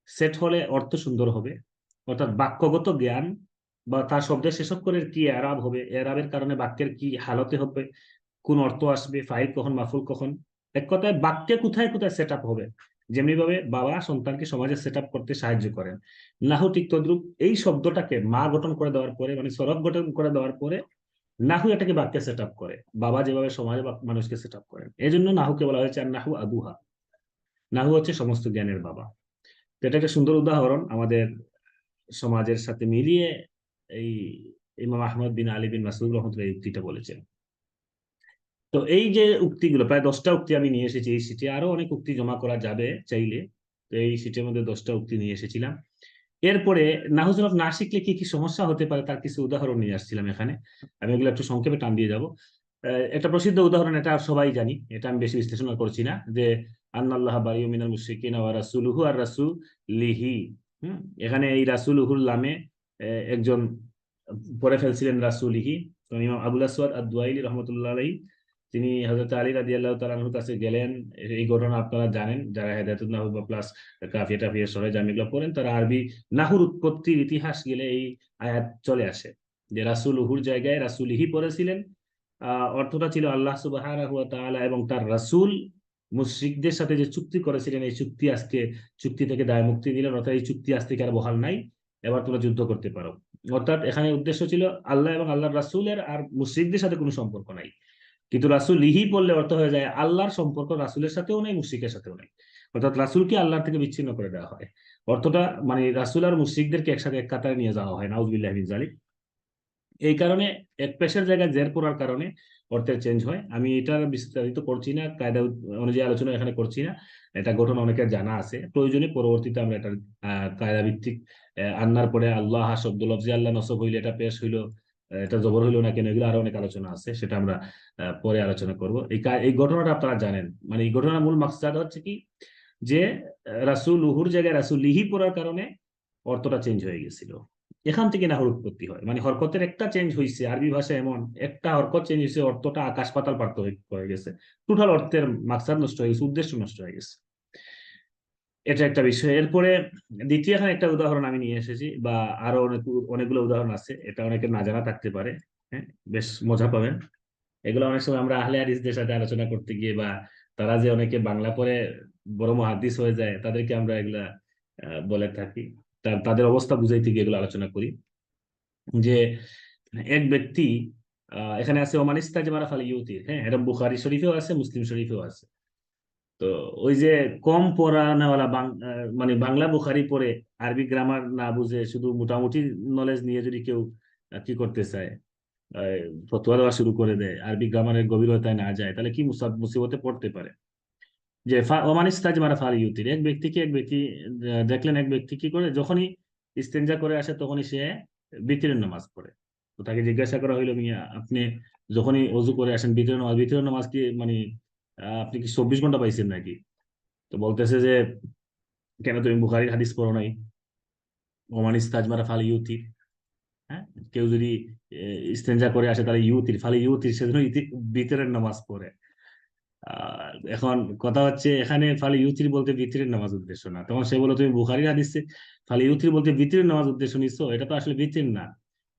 সেট হলে অর্থ সুন্দর হবে, অর্থাৎ বাক্যগত জ্ঞান বা তার শব্দের শেষক্ষরের কি এরাব হবে, এরাবের কারণে বাক্যের কি হালতে হবে, কোন অর্থ আসবে, ফাইল কখন মাফুল কখন, এক কথায় বাক্যে কোথায় কোথায় সেট আপ হবে, যেমনি ভাবে বাবা সন্তানকে সমাজে সেট আপ করতে সাহায্য করেন, নাহু ঠিক তদ্রূপ এই শব্দটাকে মা গঠন করে দেওয়ার পরে, মানে সরব গঠন করে দেওয়ার পরে নাহু এটাকে বাক্যে সেট আপ করে, বাবা যেভাবে সমাজে মানুষকে সেট আপ করেন। এই জন্য নাহুকে বলা হয়েছে আর নাহু আবুহা, নাহু হচ্ছে সমস্ত জ্ঞানের বাবা। তো এটা একটা সুন্দর উদাহরণ আমাদের সমাজের সাথে মিলিয়ে এই ইমাম আহমদ বিন আলী বিন মাসউদ রহমতুল্লাহ এই উক্তিটা বলেছেন। তো এই যে উক্তিগুলো, প্রায় 10টা উক্তি আমি নিয়ে এসেছি এই সিটে, আরো অনেক উক্তি জমা করা যাবে চাইলে। তো এই সিটের মধ্যে 10টা উক্তি নিয়ে এসেছিলাম। এরপরে নাহু সরফ না শিখলে কি কি সমস্যা হতে পারে তার কিছু উদাহরণ নিয়ে আসছিলাম এখানে। আমি এগুলো একটু সংক্ষেপে টান দিয়ে যাব। একটা প্রসিদ্ধ উদাহরণ, এটা সবাই জানি, এটা আমি বেশি বিশ্লেষণ করছি না, যে আন্নাল্লাহ বারিউ মিনাল মুশরিকিনা ওয়া রাসূলুহু আর রাসূলিহি। এখানে এই রাসূলুহুর লামে একজন পড়ে ফেলছিলেন রাসূলিহি। তো ইমাম আবুল আসওয়াদ আদ-দুয়াইলি রাহমাতুল্লাহ আলাইহি তিনি হযরত আলী রাদিয়াল্লাহু তাআলা আনহুর কাছে গেলেন। এই ঘটনা আপনারা জানেন, যারা হেদায়েতুন নাহু বা প্লাস কাফিয়া টাফিয়া সরঞ্জাম এগুলো পড়েন, তারা আরবি নাহুর উৎপত্তির ইতিহাস গেলে এই আয়াত চলে আসে, যে রাসূলুহুর জায়গায় রাসূলিহি পড়েছিলেন। অর্থটা ছিল আল্লাহ সুবহানাহু ওয়া তাআলা এবং তার রাসূল মুশরিকদের সাথে যে চুক্তি করেছিলেন, এই চুক্তি থেকে দায় মুক্তি দিলেন, অর্থাৎ এই চুক্তি আজ থেকে আর বহাল নাই, এবার তোমরা যুদ্ধ করতে পারো। অর্থাৎ এখানে উদ্দেশ্য ছিল আল্লাহ এবং আল্লাহর রাসূলের আর মুশরিকদের সাথে কোনো সম্পর্ক নাই। কিন্তু রাসূল লিহি পড়লে অর্থ হয়ে যায় আল্লাহর সম্পর্ক রাসূলের সাথেও নেই, মুশরিকের সাথেও নেই, অর্থাৎ রাসূলকে আল্লাহর থেকে বিচ্ছিন্ন করে দেওয়া হয়। অর্থটা মানে রাসূল আর মুশরিকদেরকে একসাথে এক কাতারে নিয়ে যাওয়া হয়, নাউযুবিল্লাহি মিন যালিক। এই কারণে এক পেশের জায়গায় জের পড়ার কারণে অর্থের চেঞ্জ হয়। আমি এটা বিস্তারিত করছি না, কায়দা অনুযায়ী আলোচনা এখানে করছি না, এটা ঘটনা অনেকের জানা আছে, প্রয়োজনে পরবর্তীতে আমরা এটা কায়দা ভিত্তিক আন্নার পরে আল্লাহ শব্দ লফজে আল্লাহ নসব হইলে এটা পেশ হইলো এটা জবর হইলো না কেন, এগুলো আরো অনেক আলোচনা আছে, সেটা আমরা পরে আলোচনা করব। এই ঘটনাটা আপনারা জানেন, মানে এই ঘটনার মূল মাকসাদ হচ্ছে কি, যে রাসূলুহুর জায়গায় রাসূলিহি পড়ার কারণে অর্থটা চেঞ্জ হয়ে গেছিল। এখান থেকে না উৎপত্তি হয়, মানে হরকতের একটা চেঞ্জ হয়েছে, আরবি ভাষা এমন একটা হরকত চেঞ্জ হয়েছে, অর্থটা আকাশ পাতাল পার্থক্য হয়ে গেছে, টোটাল অর্থের মাকসাদ নষ্ট হয়ে গেছে, উদ্দেশ্য নষ্ট হয়ে গেছে। এটা একটা বিষয়। এরপরে দ্বিতীয় এখানে একটা উদাহরণ আমি নিয়ে এসেছি, বা আরো অনেকগুলো উদাহরণ আছে, এটা অনেকের না জানা থাকতে পারে। হ্যাঁ, বেশ মজা পাবেন। এগুলো অনেক সময় আমরা আহলে হাদিসদের সাথে আলোচনা করতে গিয়ে, বা তারা যে অনেকে বাংলা পড়ে বড় মুহাদ্দিস হয়ে যায়, তাদেরকে আমরা এগুলা বলে থাকি, তাদের অবস্থা বুঝাইতে গিয়ে এগুলো আলোচনা করি। যে এক ব্যক্তি, এখানে আছে ওমান ইস্তাজমারা ফালিইউতির, হ্যাঁ, এটা বুখারী শরীফেও আছে, মুসলিম শরীফেও আছে। তো ওই যে কম পড়ানেওয়ালা মানে বাংলা বুখারি পড়ে আরবি গ্রামার না বুঝে শুধু মোটামুটি নলেজ নিয়ে যদি কেউ কি করতে চায়, ফতোয়া দেওয়া শুরু করে দেয়, আরবি গ্রামারের গভীরতায় না যায়, তাহলে কি মুসিবতে পড়তে পারে। যে ওমান ইস্তাজমারা ফালিইউতির, এক ব্যক্তি দেখলেন, এক ব্যক্তি কি করে, যখনই ইস্তেঞ্জা করে আসে তখনই সে বিতরের নামাজ পড়ে। তো তাকে জিজ্ঞাসা করা হইলো, মিয়া আপনি যখনই অজু করে আসেন বিতরের নামাজ কি মানে আপনি কি 24 ঘন্টা পাইছেন নাকি? তো বলতেছে যে, কেন তুমি বুখারীর হাদিস পড়ো নাই? ওমান ইস্তাজমারা ফালিইউতির, হ্যাঁ, কেউ যদি ইস্তেঞ্জা করে আসে তাহলে ফালিইউতির, সেজন্য বিতরের নামাজ পড়ে। এখন কথা হচ্ছে, এখানে ফালি ইউতির বলতে ভিতরের নামাজ উদ্দেশ্য না। তখন সে বলে, তুমি বুখারীর হাদিসে ফালি ইউতির বলতে ভিতরের নামাজ উদ্দেশ্য নিচ্ছো, এটা তো আসলে ভিতর না।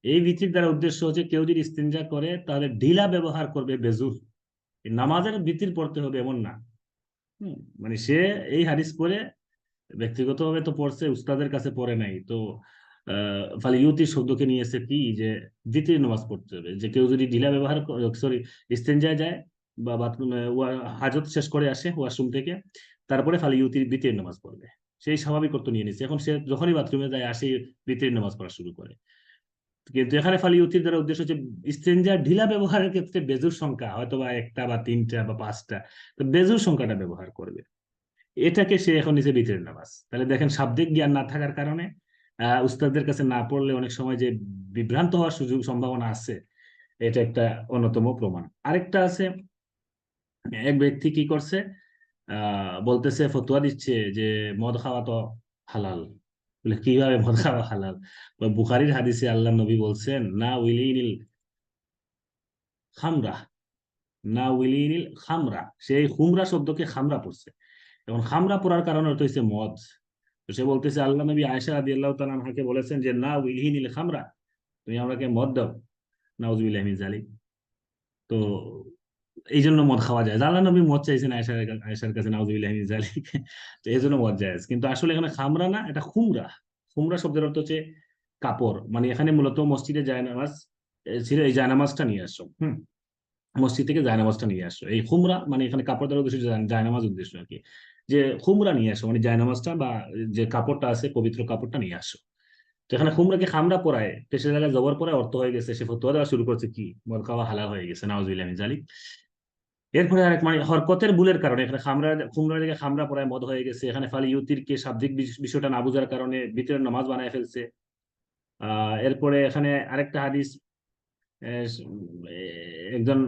এই ভিতর দ্বারা উদ্দেশ্য হচ্ছে, কেউ যদি ইস্তেঞ্জা করে তাহলে ঢিলা ব্যবহার করবে বেজুর, নামাজের ভিতর পড়তে হবে এমন না। হম, মানে সে এই হাদিস পড়ে ব্যক্তিগতভাবে তো পড়ছে, উস্তাদের কাছে পড়ে নাই তো। ফালি ইউতির শব্দকে নিয়েছে কি, যে ভিতরের নামাজ পড়তে হবে, যে কেউ যদি ঢিলা ব্যবহার সরি ইস্তেঞ্জায় যায় বা বাথরুমে হাজত শেষ করে আসে ওয়াশরুম থেকে, তারপরে ফালি ইউতির ভিতরের নামাজ পড়বে, সেই স্বাভাবিক অর্থ নিয়ে নিচ্ছে। এখন সে যখনই বাথরুমে যায় আসে ভিতরের নামাজ পড়া শুরু করে। কিন্তু এখানে ফালি ইউতির দ্বারা উদ্দেশ্য হচ্ছে ইস্তেঞ্জার ঢিলা ব্যবহারের ক্ষেত্রে বেজুর সংখ্যা হয়তো বা একটা বা তিনটা বা পাঁচটা, তো বেজুর সংখ্যাটা ব্যবহার করবে, এটাকে সে এখন নিচে ভিতরের নামাজ। তাহলে দেখেন, শাব্দিক জ্ঞান না থাকার কারণে উস্তাদদের কাছে না পড়লে অনেক সময় যে বিভ্রান্ত হওয়ার সম্ভাবনা আছে, এটা একটা অন্যতম প্রমাণ। আরেকটা আছে, এক ব্যক্তি কি করছে, বলতেছে, ফতোয়া দিচ্ছে যে মদ খাওয়া তো হালাল। বলে, কিভাবে মদ খাওয়া হালাল? বুখারীর হাদিসে আল্লাহ নবী বলছেন, না উইলিনিল খামরা, না উইলিনিল খামরা, সেই খুমরা শব্দকে খামরা পড়ছে। এখন খামরা পড়ার কারণে অর্থ হচ্ছে মদ। তো সে বলতেছে, আল্লাহ নবী আয়েশা রাদিয়াল্লাহু তাআলা আনহাকে বলেছেন যে, না উইলহিনিল খামরা, তুমি আমাকে মদ দাও, নাউজুবিল্লাহি মিন যালিক। তো এই জন্য মদ খাওয়া যায়, আল্লাহ নবী মদ চাইছেন আয়েশার কাছে, নাউজুবিল্লাহি মিন যালিক। তো এই জন্য মদ জায়েজ, কিন্তু আসলে এখানে খামরা না, এটা খুমরা। খুমরা শব্দের অর্থ হচ্ছে কাপড়, মানে এখানে মূলত মসজিদে জায়নামাজ ছিল, এই জায়নামাজটা নিয়ে আসছো, মসজিদ থেকে জায়নামাজটা নিয়ে আসছো, এই খুমরা মানে এখানে কাপড় দ্বারা উদ্দেশ্য, জায়নামাজ উদ্দেশ্য আর কি, যে খুমরা নিয়ে আসো মানে জায়নামাজটা বা যে কাপড়টা আছে পবিত্র কাপড়টা নিয়ে আসো। তো এখানে খুমরাকে খামরা পরায়, পেশের জায়গায় জবর পরায় অর্থ হয়ে গেছে, সে ফতোয়া দেওয়া শুরু করছে কি মদ খাওয়া হালাল হয়ে গেছে, নাউজুবিল্লাহি মিন যালিক। এরপরে আরেক মানে হরকতের ভুলের কারণে এখানে খুমরা জায়গায় খামরা পরায় মদ হয়ে গেছে। এখানে ফালি ইউতির কে শাব্দিক বিষয়টা না বুঝার কারণে ভিতরের নামাজ বানায় ফেলছে। এরপরে এখানে আরেকটা হাদিস, আহ, একজন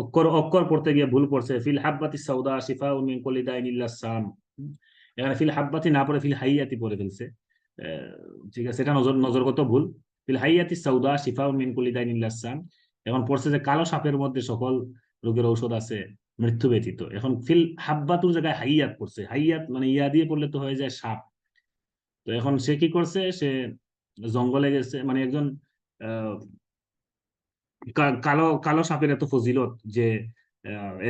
অক্ষর অক্ষর পড়তে গিয়ে ভুল পড়ছে, ফিল হাব্বাতি সাউদা শিফাউন মিন কুল্লি দাইন ইল্লা সাম। এখানে ফিল হাব্বাতি না পড়ে ফিল হাইয়াতি পড়ে ফেলছে। ঠিক আছে, এটা নজরগত ভুল। ফিল হাইয়াতি সাউদা শিফাউন মিন কুল্লি দাইন ইল্লা সাম, এখন পড়ছে যে কালো সাপের মধ্যে সকল রোগের ঔষধ আছে মৃত্যু ব্যতীত। এখন ফিল হাব্বাতুর জায়গায় হাইয়াত পড়ছে, হাইয়াত মানে ইয়া দিয়ে পড়লে তো হয়ে যায় সাপ। তো এখন সে কি করছে, সে জঙ্গলে গেছে, মানে একজন কালো কালো সাপের এত ফজিলত যে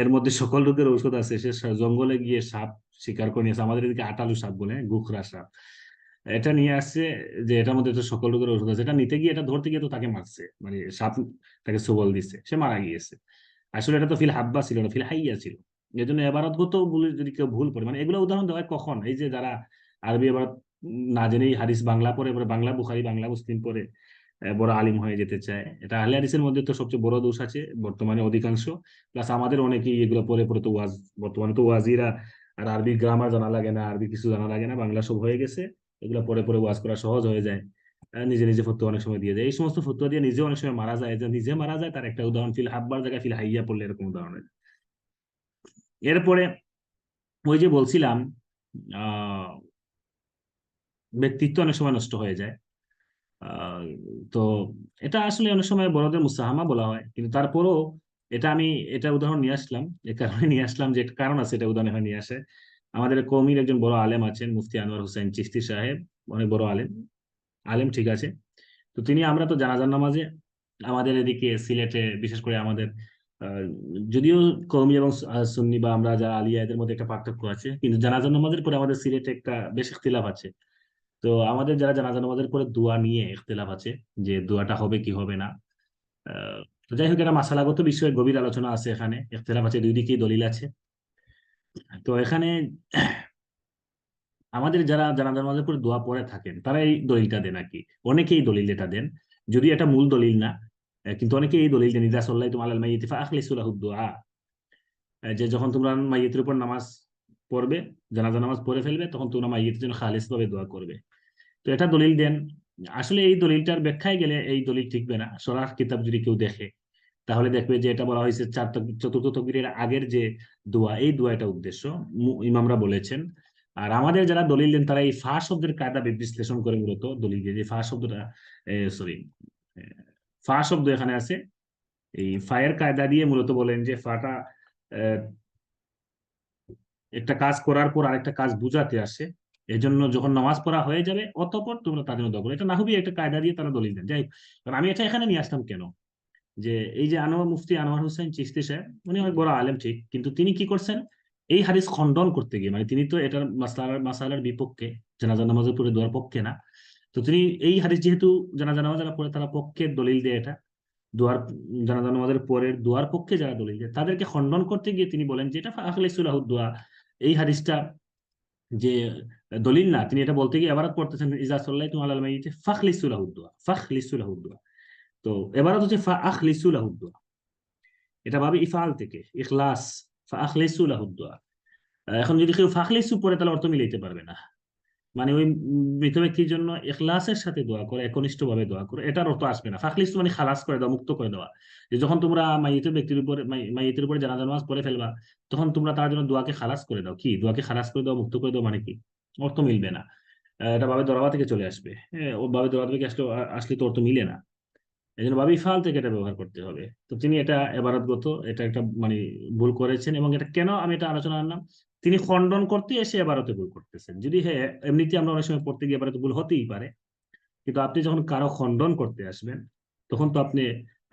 এর মধ্যে সকল রোগের ঔষধ আছে, সে জঙ্গলে গিয়ে সাপ শিকার করে নিয়েছে, আমাদের এদিকে আটালু সাপ বলে, গুখরা সাপ, এটা নিয়ে আসছে, যে এটার মধ্যে তো সকল রোগের ঔষধ আছে। এটা নিতে গিয়ে, এটা ধরতে গিয়ে তো তাকে মারছে, মানে সাপ তাকে সবল দিচ্ছে, সে মারা গিয়েছে। আসলে এটা তো ফিল হাব্বা ছিল না, ফিল হাইয়া ছিল। এই জন্য এবারতগত বলে যদি কেউ ভুল করে, মানে এগুলো উদাহরণ দেওয়া হয় কখন, এই যে যারা আরবি এবারত না জেনেই হাদিস বাংলা পড়ে, এবারে বাংলা বুখারী বাংলা মুসলিম পড়ে বড় আলিম হয়ে যেতে চায়, এটা আহলে হাদিসের মধ্যে তো সবচেয়ে বড় দোষ আছে বর্তমানে অধিকাংশ। প্লাস আমাদের অনেকেই এগুলো পড়ে পড়ে তো বর্তমানে তো ওয়াজিরা আর আরবি গ্রামার জানা লাগে না, আরবি কিছু জানা লাগে না, বাংলা সব হয়ে গেছে, এগুলো পড়ে পড়ে ওয়াজ করা সহজ হয়ে যায়। নিজে নিজে ফতোয়া অনেক সময় দিয়ে যায়, এই সমস্ত ফতোয়া দিয়ে নিজে অনেক সময় মারা যায়, যে নিজে মারা যায় তার একটা উদাহরণ ফিল হাব্বার জায়গায় ফিল হাইয়া পড়লে এরকম উদাহরণ। এরপরে ওই যে বলছিলাম আহ ব্যক্তিত্ব অনেক সময় নষ্ট হয়ে যায়। আহ, তো এটা আসলে অনেক সময় বড়দের মুসাহামা বলা হয়, কিন্তু তারপরও এটা উদাহরণ নিয়ে আসলাম, এ কারণে নিয়ে আসলাম যে একটা কারণ আছে এটা উদাহরণ এখানে নিয়ে আসে। আমাদের কওমির একজন বড় আলেম আছেন, মুফতি আনোয়ার হোসেন চিশতি সাহেব, অনেক বড় আলেম। আলেম ঠিক আছে। তো আমরা তো জানাজার নামাজে আমাদের এদিকে সিলেটে বিশেষ করে আমাদের আহ, যদিও কওমি এবং সুন্নি বা আমরা যারা আলিয়া এদের মধ্যে একটা পার্থক্য আছে, কিন্তু জানাজার নামাজের পরে আমাদের সিলেটে একটা বেশ ইখতিলাফ আছে। তো আমাদের যারা জানাজা নামাজের পরে দোয়া নিয়ে ইখতিলাফ আছে, যে দোয়াটা হবে কি হবে না। আহ, তো যাই হোক, এটা মাসালাগত বিষয়ে গভীর আলোচনা আছে, এখানে ইখতিলাফ আছে, দুই দিকেই দলিল আছে। তো এখানে আমাদের যারা জানাজা নামাজের পরে দোয়া পড়ে থাকেন তারা এই দলিলটা দেন আর কি। অনেকেই দলিল এটা দেন, যদি এটা মূল দলিল না, কিন্তু অনেকে এই দলিল দেন, ইদা সাল্লাইতুম আলাল মাইয়িতি ফাআখলিসু লাহু দুআ, যে যখন তোমরা মাইয়িতের উপর নামাজ পড়বে, জানাজা নামাজ পড়ে ফেলবে, তখন তোমরা মাইয়িতের জন্য খালিস ভাবে দোয়া করবে। তো এটা দলিল দেন। আসলে এই দলিলটার ব্যাখ্যায় গেলে এই দলিল ঠিকবে না। শরাহ কিতাব যদি কেউ দেখে তাহলে দেখবে যে এটা বলা হয়েছে চতুর্থ তাকবীরের আগের যে দোয়া, এই দোয়াটা উদ্দেশ্য ইমামরা বলেছেন। আর আমাদের যারা দলিল দেন তারা এই ফা শব্দের কায়দা বিশ্লেষণ করে মূলত দলিল দিয়ে, যে ফা শব্দটা, সরি, ফা শব্দ এখানে আছে, এই ফায়ের কায়দা দিয়ে মূলত বলেন যে ফাটা আহ, একটা কাজ করার পর আরেকটা কাজ বুঝাতে আসে। এজন্য যখন নামাজ পড়া হয়ে যাবে অতঃপর তোমরা তাদের মধ্যে করো, এটা নাহুবি একটা কায়দা দিয়ে তারা দলিল দেন। যাই হোক, কারণ আমি এটা এখানে নিয়ে আসলাম কেন, যে এই যে মুফতি আনোয়ার হোসেন চিশতি সাহেব, উনি অনেক বড় আলেম ঠিক, কিন্তু তিনি কি করছেন, এই হাদিস খণ্ডন করতে গিয়ে, মানে তিনি তো এটার মাসালার বিপক্ষে, জানাজা নামাজের পরে দোয়ার পক্ষে না। তো তিনি এই হাদিস যেহেতু জানাজা নামাজ যারা পড়ে তারা পক্ষে দলিল দেয়, এটা দোয়ার, জানাজা নামাজের পরের দোয়ার পক্ষে যারা দলিল দেয় তাদেরকে খণ্ডন করতে গিয়ে তিনি বলেন যে এটা আখলিসুল লাহু দোয়া, এই হাদিসটা যে দলিল না, তিনি এটা বলতে গিয়ে এবারত করতেছেন, ইজা সাল্লাইতুম আলাল মাইয়িতি ফাখলিসু লাহু দুআ, ফাখলিসু লাহু দুআ। তো এবারত হচ্ছে ফা আখলিসু লাহু দুআ, এটা ভাবে ইফআল থেকে ইখলাস, ফা আখলিসু লাহু দুআ। এখন যদি কেউ ফাখলিসু পড়ে তাহলে অর্থ মিলাইতে পারবে না, মানে ওই মৃত ব্যক্তির জন্য ইখলাসের সাথে দোয়া করে, একনিষ্ঠ ভাবে দোয়া করে, এটার অর্থ আসবে না। ফাখলিসু মানে খালাস করে দেওয়া, মুক্ত করে দেওয়া। যে যখন তোমরা মাইয়িতের ব্যক্তির উপরে মাইয়িতের উপরে জানাজা নামাজ পড়ে ফেলবা, তখন তোমরা তার জন্য দোয়াকে খালাস করে দাও। কি দোয়াকে খালাস করে দাও, মুক্ত করে দাও, মানে কি? অর্থ মিলবে না। এটা বাবে দরাবা থেকে চলে আসবে। হ্যাঁ, ও বাবে দরাবা থেকে আসলে তো অর্থ মিলে না। এই জন্য ভাবি ফাল থেকে এটা ব্যবহার করতে হবে। তো তিনি এটা এবারতগত, এটা একটা মানে ভুল করেছেন, এবং এটা কেন আমি এটা আলোচনা আনলাম, তিনি খণ্ডন করতে এসে এবারতে ভুল করতেছেন। যদি হ্যাঁ এমনিতে আমরা অনেক সময় পড়তে গিয়ে এবারতে ভুল হতেই পারে, কিন্তু আপনি যখন কারো খণ্ডন করতে আসবেন তখন তো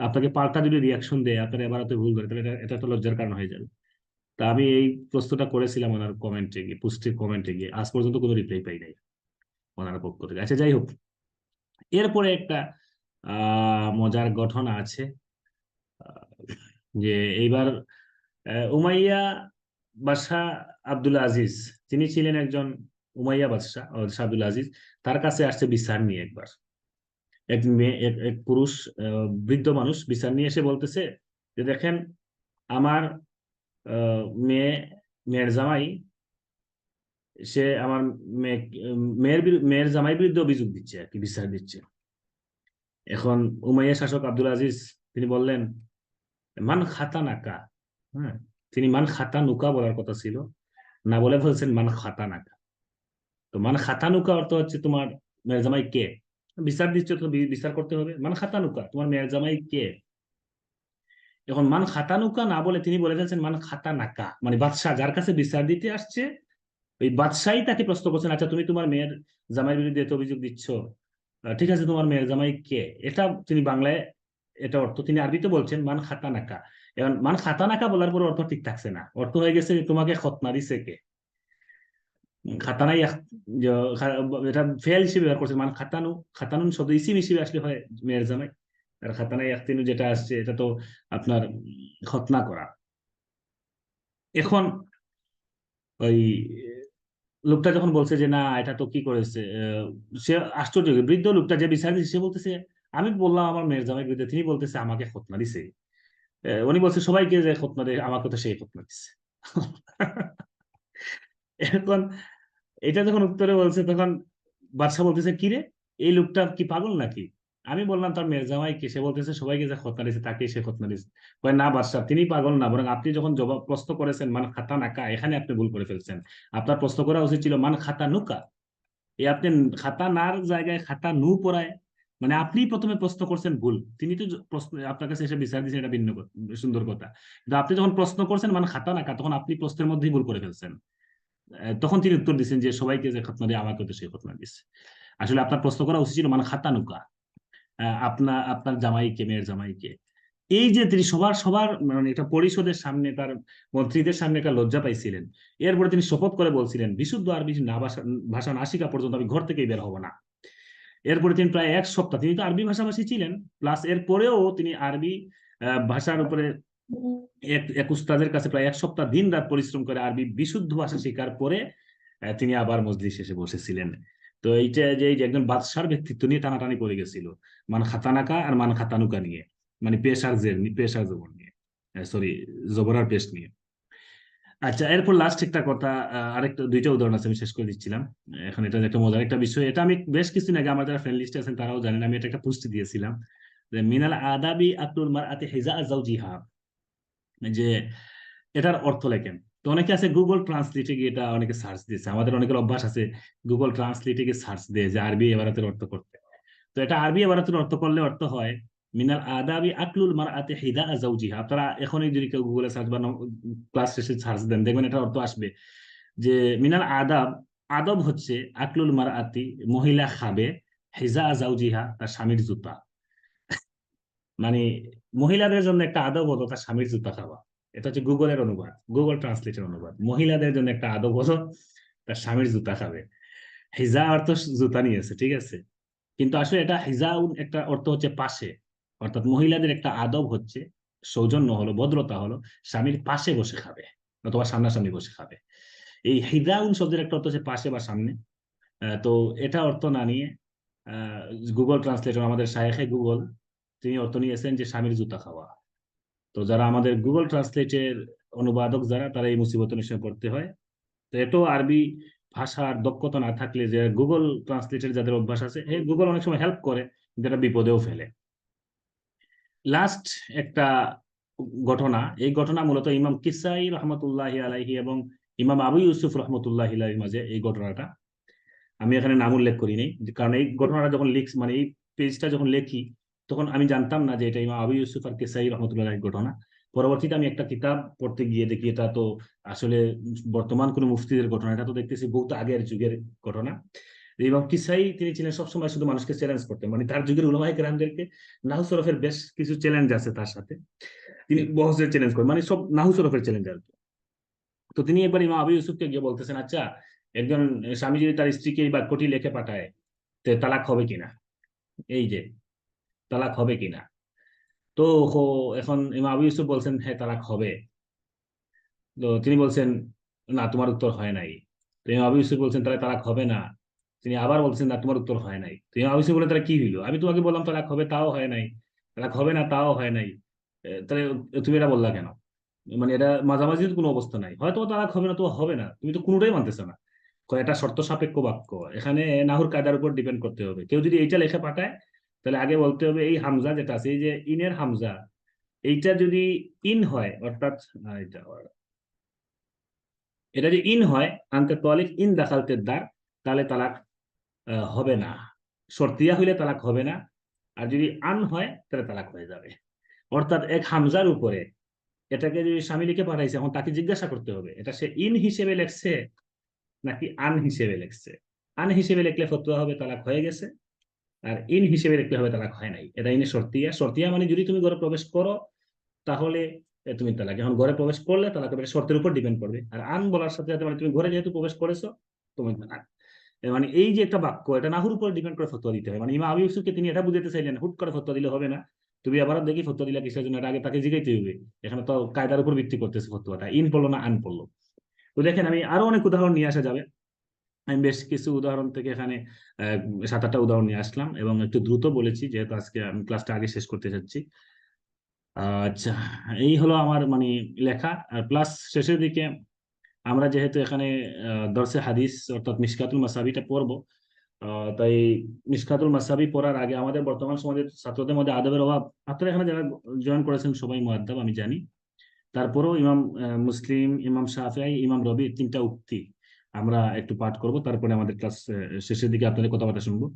আপনাকে পাল্টা যদি রিয়াকশন দেয়, আপনার এবারতে ভুল করে, তাহলে এটা একটা লজ্জার কারণ হয়ে যাবে। তা আমি এই প্রশ্নটা করেছিলাম ওনার কমেন্টে গিয়ে, পুস্টের কমেন্টে গিয়ে, আজ পর্যন্ত কোনো রিপ্লাই পাই নাই ওনার পক্ষ থেকে। আচ্ছা, যাই হোক, এরপরে একটা মজার ঘটনা আছে। আহ, যে এইবার উমাইয়া বাদশাহ আব্দুল আজিজ, তিনি ছিলেন একজন উমাইয়া বাদশাহ আব্দুল আজিজ। তার কাছে আসছে বিচার নিয়ে একবার এক মেয়ে, এক পুরুষ, বৃদ্ধ মানুষ বিচার নিয়ে এসে বলতেছে যে দেখেন, আমার আহ, মেয়ে মেয়ের জামাই, সে আমার মেয়ে মেয়ের জামাই বিরুদ্ধে অভিযোগ দিচ্ছে আর কি, বিচার দিচ্ছে। এখন উমাইয়া শাসক আব্দুল আজিজ তিনি বললেন, মান খাতা নাকা। হ্যাঁ, তিনি মান খাতা নুকা বলার কথা ছিল, না বলে বলছেন মান খাতা নাকা। তো মান খাতা নুকা অর্থ হচ্ছে তোমার মেয়ের জামাই কে, বিচার দিচ্ছ তো বিচার করতে হবে, মান খাতা নুকা তোমার মেয়ের জামাই কে। এখন মান খাতা নুকা না বলে তিনি বলে ফেলছেন মান খাতা নাকা, মানে বাদশাহ যার কাছে বিচার দিতে আসছে ওই বাদশাহই তাকে প্রশ্ন করছেন, আচ্ছা তুমি তোমার মেয়ের জামাইয়ের বিরুদ্ধে এত অভিযোগ দিচ্ছ, ঠিক আছে, তোমার মেয়ের জামাই কে। এটা তিনি বাংলায়, এটা অর্থ তিনি আরবিতে বলছেন মান খাতা নাকা। এখন মান খাতা নাকা বলার পর অর্থ ঠিক থাকছে না, অর্থ হয়ে গেছে তোমাকে খতনা দিছে কে। খাতানাই এটা ফেল হিসেবে ব্যবহার করছে, মান খাতানু, খাতানুন শব্দ ইসিম হিসেবে আসলে হয় মেয়ের জামাই। আর খাতানাই ইয়াখতিনু যেটা আসছে এটা তো আপনার খতনা করা। এখন ওই লোকটা যখন বলছে যে না এটা তো কি করেছে, সে আশ্চর্য, বৃদ্ধ লোকটা যে বিচার দিচ্ছে সে বলতেছে আমি বললাম আমার মেয়ের জামাই বিরুদ্ধে, তিনি বলতেছে আমাকে খতনা দিছে। উনি বলছে সবাইকে যে খতনা দেয়, আমাকে তো সেই খতনা দিচ্ছে। এখন এটা যখন উত্তরে বলছে তখন বাদশা বলতেছে কি রে, এই লোকটা কি পাগল নাকি? আমি বললাম তার মেয়ের জামাইকে, সে বলতেছে সবাইকে যে খতনা দিয়েছে তাকে সে খতনা দিয়েছে। কয় না বাদশাহ, তিনি পাগল না, বরং আপনি যখন জবাব প্রশ্ন করেছেন মান খাতা নাকা, এখানে আপনি ভুল করে ফেলছেন। আপনার প্রশ্ন করা উচিত ছিল মান খাতা নুকা। এই আপনি খাতা নার জায়গায় খাতা নু পড়ায়, মানে আপনি প্রথমে প্রশ্ন করছেন ভুল, তিনি তো প্রশ্ন আপনার কাছে এসে বিচার দিচ্ছেন, এটা ভিন্ন সুন্দর কথা। কিন্তু আপনি যখন প্রশ্ন করছেন মানে খাতা নাকা, তখন আপনি প্রশ্নের মধ্যেই ভুল করে ফেলছেন। তখন তিনি উত্তর দিচ্ছেন যে সবাইকে যে খতনা দিয়ে আমাকে তো সেই খতনা দিচ্ছে। আসলে আপনার প্রশ্ন করা উচিত ছিল মানে খাতা নুকা, আপনার আপনার জামাইকে, মেয়ের জামাইকে। এই যে তিনি সবার সবার মানে এটা পরিষদের সামনে, তার মন্ত্রীদের সামনে একটা লজ্জা পাইছিলেন। এরপরে তিনি শপথ করে বলছিলেন বিশুদ্ধ আরবি না ভাষা না শিখা পর্যন্ত আমি ঘর থেকেই বের হব না। এরপরে তিনি প্রায় 1 সপ্তাহ, তিনি তো আরবি ভাষাভাষী ছিলেন, প্লাস এরপরেও তিনি আরবি ভাষার উপরে এক উস্তাদের কাছে প্রায় 1 সপ্তাহ দিন রাত পরিশ্রম করে আরবি বিশুদ্ধ ভাষা শেখার পরে তিনি আবার মজলিস এসে বসেছিলেন। তো এইটা যে এই যে একজন বাদশার ব্যক্তিত্ব নিয়ে টানাটানি করে গেছিল, মান খাতানাকা আর মান খাতানুকা নিয়ে, মানে পেশ আর জের, পেশ আর জবর নিয়ে, সরি, জবর আর পেশ নিয়ে। আচ্ছা, এরপর লাস্ট একটা কথা, আরেকটা দুইটা উদাহরণ আছে, আমি শেষ করে দিচ্ছিলাম। এখন এটা যে একটা মজার একটা বিষয়, এটা আমি বেশ কিছুদিন আগে আমার যারা ফ্রেন্ড লিস্টে আছেন তারাও জানেন, আমি এটা একটা পোস্ট দিয়েছিলাম যে মিনাল আদাবি আতুল মারআতি হিজা যাওজিহা, যে এটার অর্থ লেখেন। তো অনেকে আছে গুগল ট্রান্সলেটে গিয়ে এটা অনেকে সার্চ দিয়েছে, আমাদের অনেকের অভ্যাস আছে গুগল ট্রান্সলেটে গিয়ে সার্চ দিয়ে যে আরবি এবারাতের অর্থ করতে। তো এটা আরবি এবারাতের অর্থ করলে অর্থ হয় মিনাল আদাবি আকলুল মারআতি হিদা যাওজিহা। আপনারা এখনই যদি কেউ গুগলে সার্চ বা ক্লাস শেষে সার্চ দেন, দেখবেন এটা অর্থ আসবে যে মিনাল আদাব, আদব হচ্ছে আকলুল মারআতি, মহিলা খাবে, হিজা যাওজিহা, তার স্বামীর জুতা। মানে মহিলাদের জন্য একটা আদব হলো তার স্বামীর জুতা খাওয়া। এটা হচ্ছে গুগলের অনুবাদ, গুগল ট্রান্সলেটের অনুবাদ। মহিলাদের জন্য একটা আদব হলো তার স্বামীর জুতা খাবে। হিজা অর্থ জুতা নিয়েছে, ঠিক আছে, কিন্তু আসলে এটা হিজাউন একটা অর্থ হচ্ছে পাশে। অর্থাৎ মহিলাদের একটা আদব হচ্ছে, সৌজন্য হলো, ভদ্রতা হলো, স্বামীর পাশে বসে খাবে অথবা সামনাসামনি বসে খাবে। এই হিজাউন শব্দের একটা অর্থ হচ্ছে পাশে বা সামনে। তো এটা অর্থ না নিয়ে আহ, গুগল ট্রান্সলেটর আমাদের শায়েখে গুগল, তিনি অর্থ নিয়েছেন যে স্বামীর জুতা খাওয়া। তো যারা আমাদের গুগল ট্রান্সলেটের অনুবাদক যারা, তারা এই মুসিবত নিশ্চয় পড়তে হয়। তো এত আরবি ভাষার দক্ষতা না থাকলে, যে গুগল ট্রান্সলেটের যাদের অভ্যাস আছে, গুগল অনেক সময় হেল্প করে, যেটা বিপদেও ফেলে। লাস্ট একটা ঘটনা, এই ঘটনা মূলত ইমাম কিসাই রহমতুল্লাহ আলাইহি এবং ইমাম আবু ইউসুফ রহমতুল্লাহ আলাইহির মাঝে এই ঘটনাটা। আমি এখানে নাম উল্লেখ করিনি, কারণ এই ঘটনাটা যখন লিখ মানে এই পেজটা যখন লেখি, তখন আমি জানতাম না যে এটা ইমাম আবু ইউসুফ আর কিসাই রহমতুল্লাহ ঘটনা। পরবর্তীতে আমি একটা কিতাব পড়তে গিয়ে দেখি এটা তো আসলে বর্তমান কোন মুফতিদের ঘটনা, এটা তো দেখতেছি বহুত আগের যুগের ঘটনা। ইমাম কিসাই তিনি ছিলেন সবসময় শুধু মানুষকে চ্যালেঞ্জ করতেন, মানে তার যুগের উলামায়ে কেরামদেরকে। নাহু সরফের বেশ কিছু চ্যালেঞ্জ আছে তার সাথে, তিনি বহসের চ্যালেঞ্জ করেন, মানে সব নাহু সরফের চ্যালেঞ্জ আর কি। তো তিনি একবার ইমাম আবু ইউসুফকে গিয়ে বলতেছেন, আচ্ছা, একজন স্বামী যদি তার স্ত্রীকে এই বাক্যটি লিখে পাঠায়, তো তালাক হবে কিনা, এই যে তালাক হবে কিনা। তো এখন ইমাম আবু ইউসুফ বলছেন হ্যাঁ তালাক হবে। তো তিনি বলছেন না, তোমার উত্তর হয় নাই। তো ইমাম আবু ইউসুফ বলছেন তাহলে তালাক হবে না। তিনি আবার বলছেন না, তোমার উত্তর হয় নাই। তো ইমাম আবু ইউসুফ বলে তাহলে কি হইলো, আমি তোমাকে বললাম তালাক হবে, তাও হয় নাই, তালাক হবে না, তাও হয় নাই, তাহলে তুমি এটা বললা কেন? মানে এটা মাঝামাঝি তো কোনো অবস্থা নাই, হয়তো তালাক হবে না, তো হবে না, তুমি তো কোনোটাই মানতেছো না। এটা শর্ত সাপেক্ষ বাক্য, এখানে নাহুর কায়দার উপর ডিপেন্ড করতে হবে। কেউ যদি এইটা লেখা পাঠায়, তাহলে আগে বলতে হবে এই হামজা যেটা আছে, এই যে ইনের হামজা, এইটা যদি ইন হয়, অর্থাৎ এটা যদি ইন হয়, আনতে তলিক ইন দাখালতে দার, তাহলে তালাক হবে না। শর্তিয়া হইলে তালাক হবে না। আর যদি আন হয় তাহলে তালাক হয়ে যাবে। অর্থাৎ এক হামজার উপরে এটাকে যদি স্বামী লিখে পাঠাইছে, এখন তাকে জিজ্ঞাসা করতে হবে এটা সে ইন হিসেবে লেখছে নাকি আন হিসেবে লেখছে। আন হিসেবে লিখলে ফতোয়া হবে তালাক হয়ে গেছে, আর ইন হিসেবে লিখলে হবে তালাক হয় নাই। এটা ইনে শর্তিয়া। শর্তিয়া মানে যদি তুমি ঘরে প্রবেশ করো তাহলে তুমি তালাক, এখন ঘরে প্রবেশ করলে তালাক হবে, শর্তের উপর ডিপেন্ড করবে। আর আন বলার সাথে সাথে মানে তুমি ঘরে যেহেতু প্রবেশ করেছো, তুমি তালাক। মানে এই যে একটা বাক্য, এটা নাহুর উপর ডিপেন্ড করে ফতোয়া দিতে হয়। মানে ইমাম আবু ইউসুফকে তিনি এটা বুঝাতে চাইলেন হুট করে ফতোয়া দিলে হবে না, তুমি আবার দেখি ফতোয়া দিলা কিসের জন্য, এটা আগে তাকে জিগাইতে হবে। এখানে তো কায়দার উপর ভিত্তি করতেছে ফতোয়াটা, ইন পড়লো না আন পড়লো। তো দেখেন আমি আরো অনেক উদাহরণ নিয়ে আসা যাবে, আমি বেশ কিছু উদাহরণ থেকে এখানে 7-8টা উদাহরণ নিয়ে আসলাম এবং একটু দ্রুত বলেছি যেহেতু আজকে আমি ক্লাসটা আগে শেষ করতে চাচ্ছি। আচ্ছা, এই হলো আমার মানে লেখা। আর প্লাস শেষের দিকে আমরা যেহেতু এখানে দরসে হাদিস অর্থাৎ মিশকাতুল মাসাবিটা পড়বো, তাই মিশকাতুল মাসাবি পড়ার আগে আমাদের বর্তমান সমাজের ছাত্রদের মধ্যে আদবের অভাব। আপনারা এখানে যারা জয়েন করেছেন সবাই মুআদ্দাব আমি জানি, তারপরেও ইমাম মুসলিম, ইমাম শাফিঈ, ইমাম রবির 3টা উক্তি আমরা একটু পাঠ করব, তারপরে আমাদের ক্লাস শেষের দিকে আপনাদের কথাবার্তা শুনবো।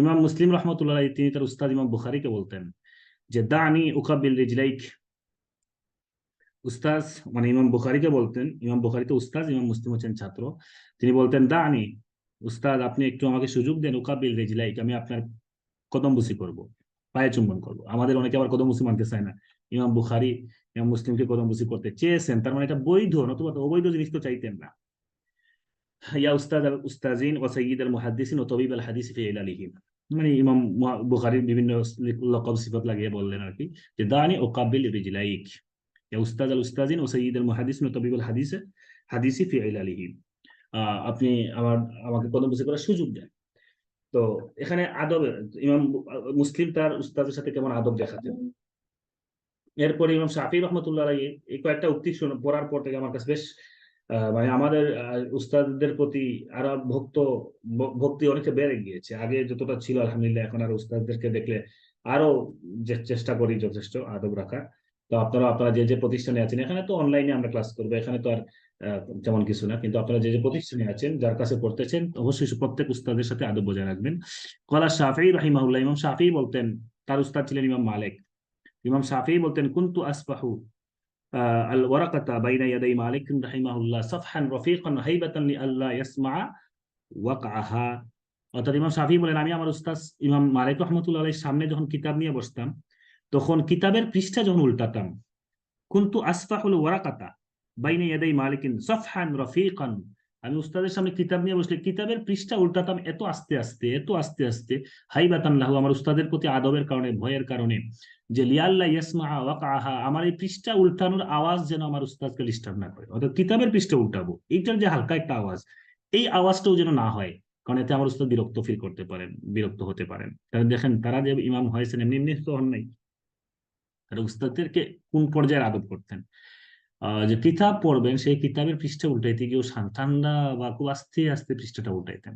ইমাম মুসলিম রহমতুল্লাহ আলাইহি তিনি তার উস্তাদ ইমাম বুখারীকে বলতেন যে দানি উকাবিল রিজলাইক। উস্তাদ মানে ইমাম বুখারীকে বলতেন, ইমাম বুখারী তো উস্তাদ, ইমাম মুসলিম হচ্ছেন ছাত্র। তিনি বলতেন দানি, উস্তাদ আপনি একটু আমাকে সুযোগ দেন, উকাবিল রিজলাইক, আমি আপনার কদম বুসি করব, পায়ে চুম্বন করব। আমাদের অনেকে আবার কদম বুসি মানতে চায় না। ইমাম বুখারী ইমাম মুসলিমকে কদম বুসি করতে চেয়েছেন, তার মানে এটা বৈধ, নতুবা তো অবৈধ জিনিস তো চাইতেন না। ইয়া উস্তাদ আল উস্তাজিন ওয়া সাইয়্যিদ আল মুহাদ্দিসিন ওয়া তাবিব আল হাদিস ফি ইলালিহিম, মানে ইমাম বুখারীর বিভিন্ন লকব সিফাত লাগিয়ে বললেন আর কি, যে দানি উকাবিল রিজলাইক, ইয়া উস্তাদ আল উস্তাজিন ওয়া সাইয়্যিদ আল মুহাদ্দিসিন ওয়া তাবিব আল হাদিসি ফি ইলালিহিম, আপনি আমাকে কদম বুসি করার সুযোগ দেন। তো এখানে আদবের ইমাম মুসলিম তার উস্তাদের সাথে কেমন আদব দেখাতেন। এরপরে ইমাম শাফিঈ রহমতুল্লাহ আলাইহি এই কয়েকটা উক্তি পড়ার পর থেকে আমার কাছে বেশ মানে আমাদের উস্তাদদের প্রতি আরো ভক্তি অনেকটা বেড়ে গিয়েছে। আগে যতটা ছিল আলহামদুলিল্লাহ, এখন আর উস্তাদদেরকে দেখলে আরো যে চেষ্টা করি যথেষ্ট আদব রাখার। তো আপনারা যে যে প্রতিষ্ঠানে আছেন, এখানে তো অনলাইনে আমরা ক্লাস করবো, এখানে তো আর তেমন কিছু না, কিন্তু আপনারা যে যে প্রতিষ্ঠানে আছেন, যার কাছে পড়তেছেন, অবশ্যই প্রত্যেক উস্তাদের সাথে আদব বজায় রাখবেন। কলা শাফিঈ রাহিমাহুল্লাহ, ইমাম শাফিঈ বলতেন, তার উস্তাদ ছিলেন ইমাম মালিক। ইমাম শাফিঈ বলতেন কুনতু আসবাহু আল ওয়ারাকাতা বাইনা ইয়াদাই মালিক রাহিমাহুল্লাহ সাফহান রফিকান হাইবাতান লিআল্লা ইয়াসমা ওয়াকআহা। অর্থাৎ ইমাম শাফিঈ বলেন, আমি আমার উস্তাদ ইমাম মালিক রাহমাতুল্লাহ আলাইহির সামনে যখন কিতাব নিয়ে বসতাম, তখন কিতাবের পৃষ্ঠা যখন উল্টাতাম, কুনতু আসফাহুল ওয়ারাকাতা বাইনা ইয়াদাই মালিকিন সাফহান রফিকান, আমি উস্তাদের সামনে কিতাব নিয়ে বসলে কিতাবের পৃষ্ঠা উল্টাতাম এত আস্তে আস্তে, এত আস্তে আস্তে, হাইবাতান লাহু, আমার উস্তাদের প্রতি আদবের কারণে, ভয়ের কারণে, যে লিয়াল্লা ইয়াসমা ওয়াকআহা, আমার এই পৃষ্ঠা উল্টানোর আওয়াজ যেন আমার উস্তাদকে ডিস্টার্ব না করে। অর্থাৎ কিতাবের পৃষ্ঠা উল্টাবো, এইটার যে হালকা একটা আওয়াজ, এই আওয়াজটাও যেন না হয়, কারণ এতে আমার উস্তাদ বিরক্ত ফিল করতে পারেন, বিরক্ত হতে পারেন। কারণ দেখেন, তারা যে ইমাম হয়েছেন এমনি এমনি তো হন নাই, তারা উস্তাদদেরকে কোন পর্যায়ে আদব করতেন। যে কিতাব পড়বেন, সেই কিতাবের পৃষ্ঠা উল্টাইতে গিয়েও ঠান্ডা বা খুব আস্তে আস্তে পৃষ্ঠাটা উল্টাইতেন।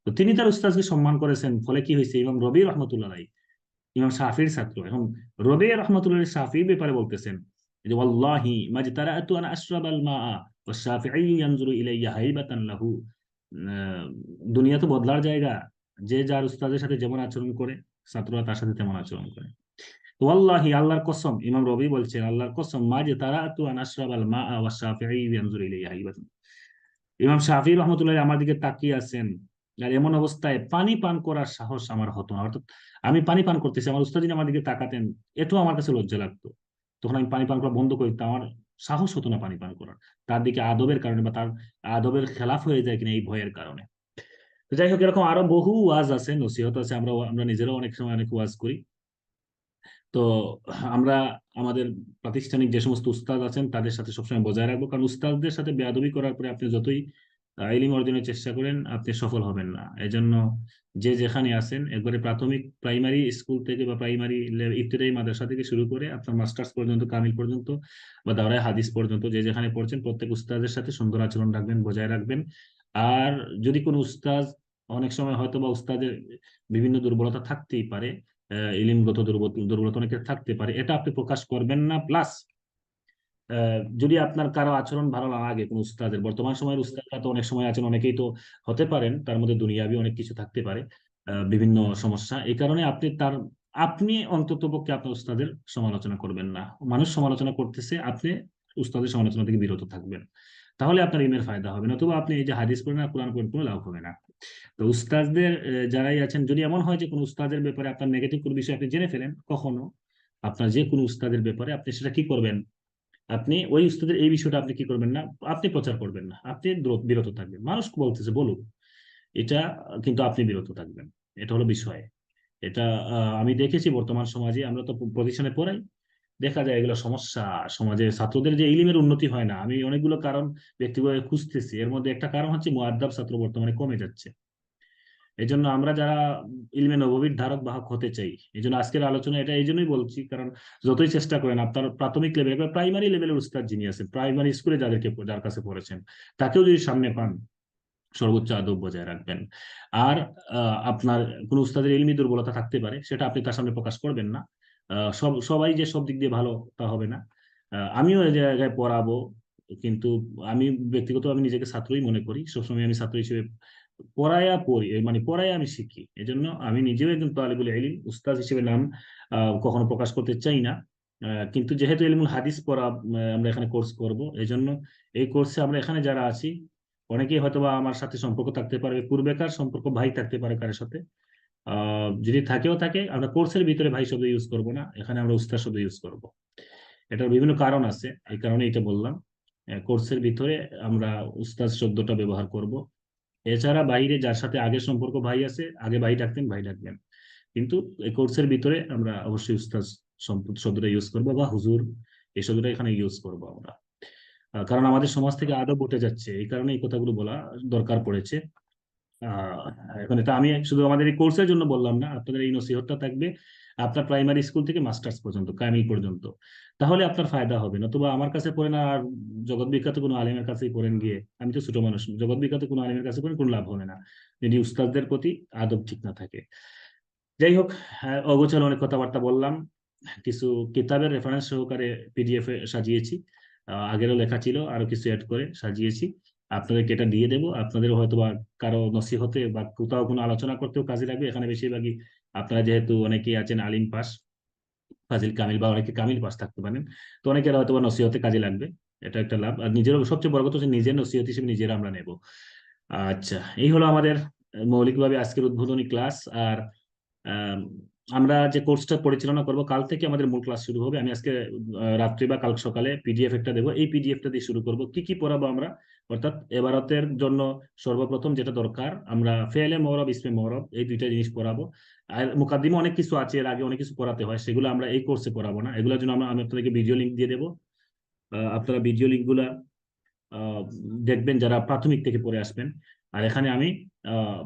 তো তিনি তার উস্তাদকে সম্মান করেছেন, ফলে কি হয়েছে, ইমাম রবি রহমতুল্লাহ আলাইহি ইমাম শাফির ছাত্র। এখন রবি রহমতুল্লাহ শাফির ব্যাপারে বলতেছেন যে ওয়াল্লাহি মাজতারাতু আন আশরাবাল মাআ ওয়া শাফিঈ ইয়ানজুরু ইলাইয়া হাইবাতান লাহু। দুনিয়া তো বদলার জায়গা, যে যার উস্তাদের সাথে যেমন আচরণ করে, ছাত্ররা তার সাথে তেমন আচরণ করে। ওয়াল্লাহি, আল্লাহর কসম, ইমাম রবি বলছেন, আল্লাহর কসম, মাজতারাতু আন আশরাবাল মাআ ওয়া শাফিঈ ইয়ানজুরু ইলাইয়া হাইবাতান, ইমাম শাফিঈ রহমতুল্লাহ আমার দিকে তাকিয়ে আছেন, আর এমন অবস্থায় পানি পান করার সাহস আমার হতো না। অর্থাৎ আমি পানি পান করতেছি, আমার উস্তাদ আমার দিকে তাকাতেন, এটাও আমার কাছে লজ্জা লাগতো। তখন আমি পানি পান করা বন্ধ করে দিতাম, আমার সাহস হতো না পানি পান করার, তার দিকে আদবের কারণে, বা তার আদবের খেলাফ হয়ে যায় কিনা এই ভয়ের কারণে। তো যাই হোক, এরকম আরো বহু ওয়াজ আছে, নসিহত আছে, আমরা আমরা নিজেরাও অনেক সময় অনেক ওয়াজ করি। তো আমরা আমাদের প্রাতিষ্ঠানিক যে সমস্ত উস্তাদ আছেন তাদের সাথে সবসময় বজায় রাখবো, কারণ উস্তাদদের সাথে বেয়াদবি করার পরে আপনি যতই ইলম অর্জনের চেষ্টা করেন, আপনি সফল হবেন না। এজন্য যে যেখানে আছেন, একবারে প্রাথমিক প্রাইমারি স্কুল থেকে বা প্রাইমারি ইবতেদায়ী মাদ্রাসা থেকে শুরু করে আপনার মাস্টার্স পর্যন্ত, কামিল পর্যন্ত, বা দাওরায়ে হাদিস পর্যন্ত, যে যেখানে পড়ছেন, প্রত্যেক উস্তাদের সাথে সুন্দর আচরণ রাখবেন, বজায় রাখবেন। আর যদি কোনো উস্তাদ, অনেক সময় হয়তো বা উস্তাদের বিভিন্ন দুর্বলতা থাকতেই পারে, ইলিমগত দুর্বলতা অনেকের থাকতে পারে, এটা আপনি প্রকাশ করবেন না। প্লাস যদি আপনার কারো আচরণ ভালো না লাগে কোন উস্তাদের, বর্তমান সময়ের উস্তাদরা তো অনেক সময় আছেন, অনেকেই তো হতে পারেন তার মধ্যে দুনিয়াবি অনেক কিছু থাকতে পারে, বিভিন্ন সমস্যা, এই কারণে আপনি অন্তত পক্ষে আপনার উস্তাদের সমালোচনা করবেন না। মানুষ সমালোচনা করতেছে, আপনি উস্তাদের সমালোচনা থেকে বিরত থাকবেন, তাহলে আপনার ইমের ফায়দা হবে। নতুবা আপনি এই যে হাদিস পড়েন আর কোরআন পড়েন, কোনো লাভ হবে না। তো উস্তাদদের যারাই আছেন, যদি এমন হয় যে কোনো উস্তাদের ব্যাপারে আপনার নেগেটিভ কোনো বিষয় আপনি জেনে ফেলেন, কখনো আপনার যে কোনো উস্তাদের ব্যাপারে আপনি সেটা কি করবেন, আপনি ওই উস্তাদের এই বিষয়টা আপনি কি করবেন না, আপনি প্রচার করবেন না, আপনি বিরত থাকবেন। মানুষ বলতেছে বলুক, এটা কিন্তু আপনি বিরত থাকবেন, এটা হলো বিষয়। এটা আমি দেখেছি বর্তমান সমাজে, আমরা তো প্রতিষ্ঠানে পড়াই, দেখা যায় এগুলো সমস্যা। সমাজে ছাত্রদের যে ইলিমের উন্নতি হয় না, আমি অনেকগুলো কারণ ব্যক্তিগত খুঁজতেছি, এর মধ্যে একটা কারণ হচ্ছে মুআদ্দাব ছাত্র বর্তমানে কমে যাচ্ছে। এই জন্য আমরা যারা ইলমে নববীর ধারক বাহক হতে চাই, এই জন্য আজকের আলোচনা এটা এই জন্যই বলছি, কারণ যতই চেষ্টা করেন আপনার প্রাথমিক লেভেল, প্রাইমারি লেভেলের উস্তাদ যিনি আছেন, প্রাইমারি স্কুলে যার কাছে পড়েছেন, তাকেও যদি সামনে পান, সর্বোচ্চ আদব বজায় রাখবেন। আর আপনার কোন উস্তাদের ইলমি দুর্বলতা থাকতে পারে, সেটা আপনি তার সামনে প্রকাশ করবেন না। সবাই যে সব দিক দিয়ে ভালো তা হবে না। আমিও এই জায়গায় পড়াবো, কিন্তু আমি ব্যক্তিগত আমি নিজেকে ছাত্রই মনে করি, সবসময় আমি ছাত্র হিসেবে পড়ায়া পড়ি, মানে পড়ায়া আমি শিখি। এজন্য আমি নিজেও একজন তালিবুল ইলম, উস্তাদ হিসেবে নাম কখনো প্রকাশ করতে চাই না। কিন্তু যেহেতু ইলমুল হাদিস পড়া আমরা এখানে কোর্স করব, এজন্য এই কোর্সে আমরা এখানে যারা আছি অনেকেই হয়তোবা আমার সাথে সম্পর্ক থাকতে পারবে, পূর্বেকার সম্পর্ক ভাই থাকতে পারে কারোর সাথে। যদি থাকেও থাকে, আমরা কোর্সের ভিতরে ভাই শব্দ ইউজ করব না, এখানে আমরা উস্তাদ শব্দ ইউজ করব। এটার বিভিন্ন কারণ আছে, এই কারণে এটা বললাম। কোর্সের ভিতরে আমরা উস্তাদ শব্দটা ব্যবহার করব। এছাড়া বাইরে যার সাথে আগের সম্পর্ক ভাই আছে, আগে ভাই ডাকতেন, ভাই ডাকবেন। কিন্তু এই কোর্সের ভিতরে আমরা অবশ্যই উস্তাদ শব্দটা ইউজ করবো, বা হুজুর এই শব্দটা এখানে ইউজ করবো আমরা। কারণ আমাদের সমাজ থেকে আদব উঠে যাচ্ছে, এই কারণে এই কথাগুলো বলা দরকার পড়েছে। আহ এখন এটা আমি শুধু আমাদের এই কোর্সের জন্য বললাম না, আপনাদের এই নসিহতটা থাকবে আপনার প্রাইমারি স্কুল থেকে মাস্টার্স পর্যন্ত, কামিল পর্যন্ত। তাহলে আপনার ফায়দা হবে, নতুবা আমার কাছে পড়েন আর জগৎ বিখ্যাত কোনো আলিমের কাছেই পড়েন গিয়ে, আমি তো ছোট মানুষ, জগৎ বিখ্যাত কোনো আলিমের কাছে পড়েন কোনো লাভ হবে না যদি উস্তাদদের প্রতি আদব ঠিক না থাকে। যাই হোক, অগোছালো অনেক কথাবার্তা বললাম। কিছু কিতাবের রেফারেন্স সহকারে পিডিএফ এ সাজিয়েছি, আগেরও লেখা ছিল, আরো কিছু অ্যাড করে সাজিয়েছি। আপনাদেরকে এটা দিয়ে দেবো, আপনাদের হয়তো বা কারো নসিহতে বা কোথাও কোনো আলোচনা করতেও কাজে লাগবে। এখানে বেশিরভাগই আপনারা যেহেতু অনেকেই আছেন আলিম পাস, ফাজিল কামিল, বা অনেকে কামিল পাস থাকতে পারেন, তো অনেকের হয়তো বা নসিহতে কাজে লাগবে। এটা একটা লাভ। আর নিজেরও সবচেয়ে বড় কথা হচ্ছে নিজের নসিহত হিসেবে নিজেরা আমরা নেব। আচ্ছা, এই হলো আমাদের মৌলিকভাবে আজকের উদ্বোধনী ক্লাস। আর আম, আমরা যে কোর্সটা পরিচালনা করব, কাল থেকে আমাদের মূল ক্লাস শুরু হবে। আমি আজকে রাত্রি বা কাল সকালে পিডিএফ একটা দেবো, এই পিডিএফটা দিয়ে শুরু করব। কি কি পড়াবো আমরা, অর্থাৎ এবারতের জন্য সর্বপ্রথম যেটা দরকার, আমরা ফেলে মওরব, ইসমে মওরব, এই দুইটা জিনিস পড়াবো। আর মুকাদ্দিমে অনেক কিছু আছে, এর আগে অনেক কিছু পড়াতে হয়, সেগুলো আমরা এই কোর্সে পড়াবো না। এগুলোর জন্য আমি আপনাদেরকে ভিডিও লিঙ্ক দিয়ে দেবো। আপনারা ভিডিও লিঙ্কগুলা আহ, দেখবেন যারা প্রাথমিক থেকে পড়ে আসবেন। আর এখানে আমি আহ,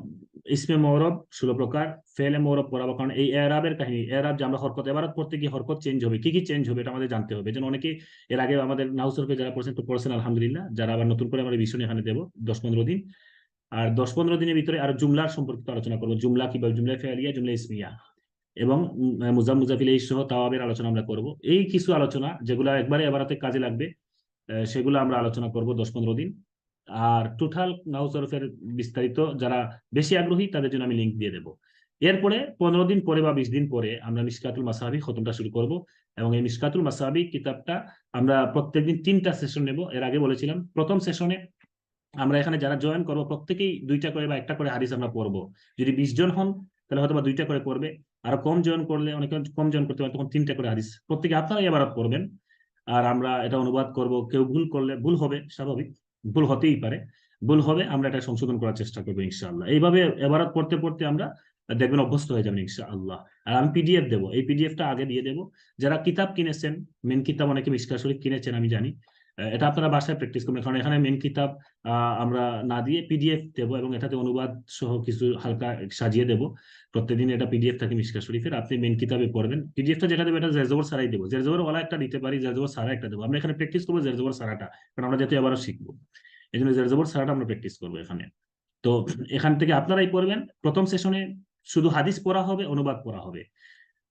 ইসমে মওরব 16 প্রকার, ফেলে মওরব পড়াবো। কারণ এই এরাবের কাহিনী, এরাব যে আমরা হরকত এবারত পড়তে গিয়ে হরকত চেঞ্জ হবে, কি কি চেঞ্জ হবে এটা আমাদের জানতে হবে। যেন অনেকে এর আগে আমাদের নাউসরফে যারা পড়ছেন তো পড়ছেন আলহামদুলিল্লাহ, যারা আবার নতুন করে আমরা বিষয় এখানে দেবো 10-15 দিন। আর 10-15 দিনের ভিতরে আরো জুমলার সম্পর্কিত আলোচনা করবো, জুমলা কিভাবে, জুমলা ফেলিয়া, জুমলা ইসমিয়া, এবং মুজাফিল এই সহ তাওয়াবের আলোচনা আমরা করব। এই কিছু আলোচনা যেগুলো একবারে এবারতে কাজে লাগবে, সেগুলো আমরা আলোচনা করব 10-15 দিন। আর টোটাল নাউ সরফের বিস্তারিত যারা বেশি আগ্রহী তাদের জন্য আমি লিঙ্ক দিয়ে দেবো। এরপরে 15 দিন পরে বা 20 দিন পরে আমরা মিশকাতুল মাসাবি খতমটা শুরু করব। এবং এই মিশকাতুল মাসাবি কিতাবটা আমরা প্রত্যেকদিন 3টা সেশন নেব। এর আগে বলেছিলাম প্রথম সেশনে আমরা এখানে যারা জয়েন করবো প্রত্যেকেই 2টা করে বা 1টা করে হাদিস আমরা পড়বো। যদি 20 জন হন তাহলে হয়তো বা 2টা করে পড়বে। আর কম জয়েন করলে, অনেকে কম জয়েন করতে পারে, তখন 3টা করে হাদিস প্রত্যেকে আপনারা এবার পড়বেন। আর আমরা এটা অনুবাদ করব, কেউ ভুল করলে, ভুল হবে স্বাভাবিক, ভুল হতেই পারে, ভুল হবে, আমরা এটা সংশোধন করার চেষ্টা করবো ইনশাআল্লাহ। এইভাবে এবারত পড়তে পড়তে আমরা দেখবেন অভ্যস্ত হয়ে যাবেন ইনশাআল্লাহ। আর আমি পিডিএফ দেবো, এই পিডিএফটা আগে দিয়ে দেবো। যারা কিতাব কিনেছেন, মেন কিতাব অনেকে মিশকাত শরীফ কিনেছেন আমি জানি, এটা আপনারা বাসায় প্র্যাকটিস করবেন। কারণ এখানে মেন কিতাব আমরা না দিয়ে পিডিএফ দেবো, এবং এটাতে অনুবাদ সহ কিছু হালকা সাজিয়ে দেবো। প্রত্যেকদিন এটা পিডিএফ থাকে মিশকাত শরীফের, আপনি মেন কিতাবে পড়বেন। পিডিএফটা যেটা দেবো এটা জেরজবর সারাই দেবো, জেরজবর ওয়ালা একটা দিতে পারি, জেরজবর সারা একটা দেবো। আমরা এখানে প্র্যাকটিস করবো জেরজবর সারাটা, কারণ আমরা যেহেতু এবারও শিখবো, এই জন্য জেরজবর সারাটা আমরা প্র্যাকটিস করবো এখানে। তো এখান থেকে আপনারাই পড়বেন। প্রথম সেশনে শুধু হাদিস পড়া হবে, অনুবাদ পড়া হবে।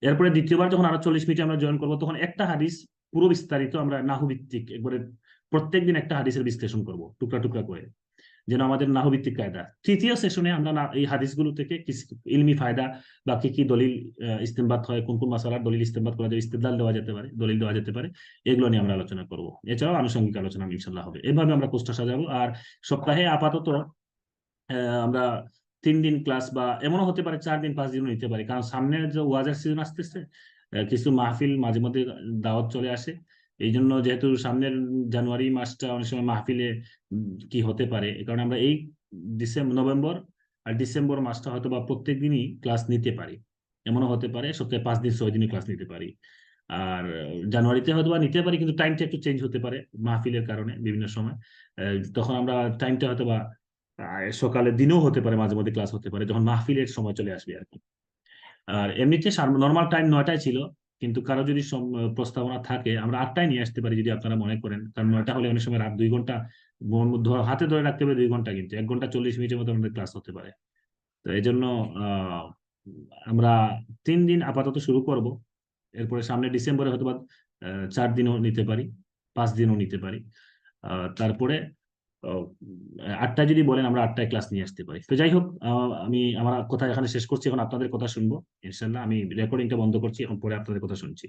এরপরে দ্বিতীয়বার যখন আরো 40 মিনিট আমরা জয়েন করবো, তখন একটা হাদিস পুরো বিস্তারিত আমরা নাহু ভিত্তিক একবারে প্রত্যেকদিন একটা হাদিসের বিশ্লেষণ করব টুকরা টুকরা করে, যেন আমাদের নাহু ভিত্তিক কায়দা। তৃতীয় সেশনে আমরা এই হাদিসগুলো থেকে কিছু ইলমি ফায়দা বা কি কি দলিল ইস্তেমবাত হয়, কোন কোন মাসালার দলিল ইস্তেমবাত করা যায়, ইস্তেদলাল দেওয়া যেতে পারে, দলিল দেওয়া যেতে পারে, এগুলো নিয়ে আমরা আলোচনা করব। এছাড়াও আনুষঙ্গিক আলোচনা ইনশাল্লাহ হবে। এভাবে আমরা কোর্সটা সাজাবো। আর সপ্তাহে আপাতত আমরা 3 দিন ক্লাস, বা এমনও হতে পারে 4 দিন 5 দিনও নিতে পারি, কারণ সামনের যে ওয়াজের সিজন আসতেছে, কিছু মাহফিল মাঝে মধ্যে দাওয়াত চলে আসে। এই জন্য যেহেতু সামনের জানুয়ারি মাসটা অনেক সময় মাহফিলে কি হতে পারে, এই কারণে আমরা এই নভেম্বর আর ডিসেম্বর মাসটা হয়তো বা প্রত্যেক দিনই ক্লাস নিতে পারি। এমনও হতে পারে সপ্তাহে 5 দিন 6 দিনই ক্লাস নিতে পারি। আর জানুয়ারিতে হয়তো বা নিতে পারি, কিন্তু টাইমটা একটু চেঞ্জ হতে পারে মাহফিলের কারণে বিভিন্ন সময়। তখন আমরা টাইমটা হয়তো বা সকালের দিনেও হতে পারে, মাঝে মধ্যে ক্লাস হতে পারে, যখন মাহফিলের সময় চলে আসবে আর কি। আর এমনিতে নর্মাল টাইম 9টায় ছিল, কিন্তু কারো যদি প্রস্তাবনা থাকে আমরা 8টায় নিয়ে আসতে পারি যদি আপনারা মনে করেন, কারণ 9টা হলে অনেক সময় রাত 2 ঘন্টা হাতে ধরে রাখতে হবে 2 ঘন্টা, কিন্তু 1 ঘন্টা 40 মিনিটের মতো আমাদের ক্লাস হতে পারে। তো এই জন্য আহ আমরা 3 দিন আপাতত শুরু করব, এরপরে সামনে ডিসেম্বরে হয়তো বা 4 দিনও নিতে পারি, 5 দিনও নিতে পারি। তারপরে 8টায় যদি বলেন আমরা 8টায় ক্লাস নিয়ে আসতে পারি। তো যাই হোক, আমি আমার কথা এখানে শেষ করছি, এখন আপনাদের কথা শুনবো ইনশাল্লাহ। আমি রেকর্ডিংটা বন্ধ করছি, এখন পরে আপনাদের কথা শুনছি।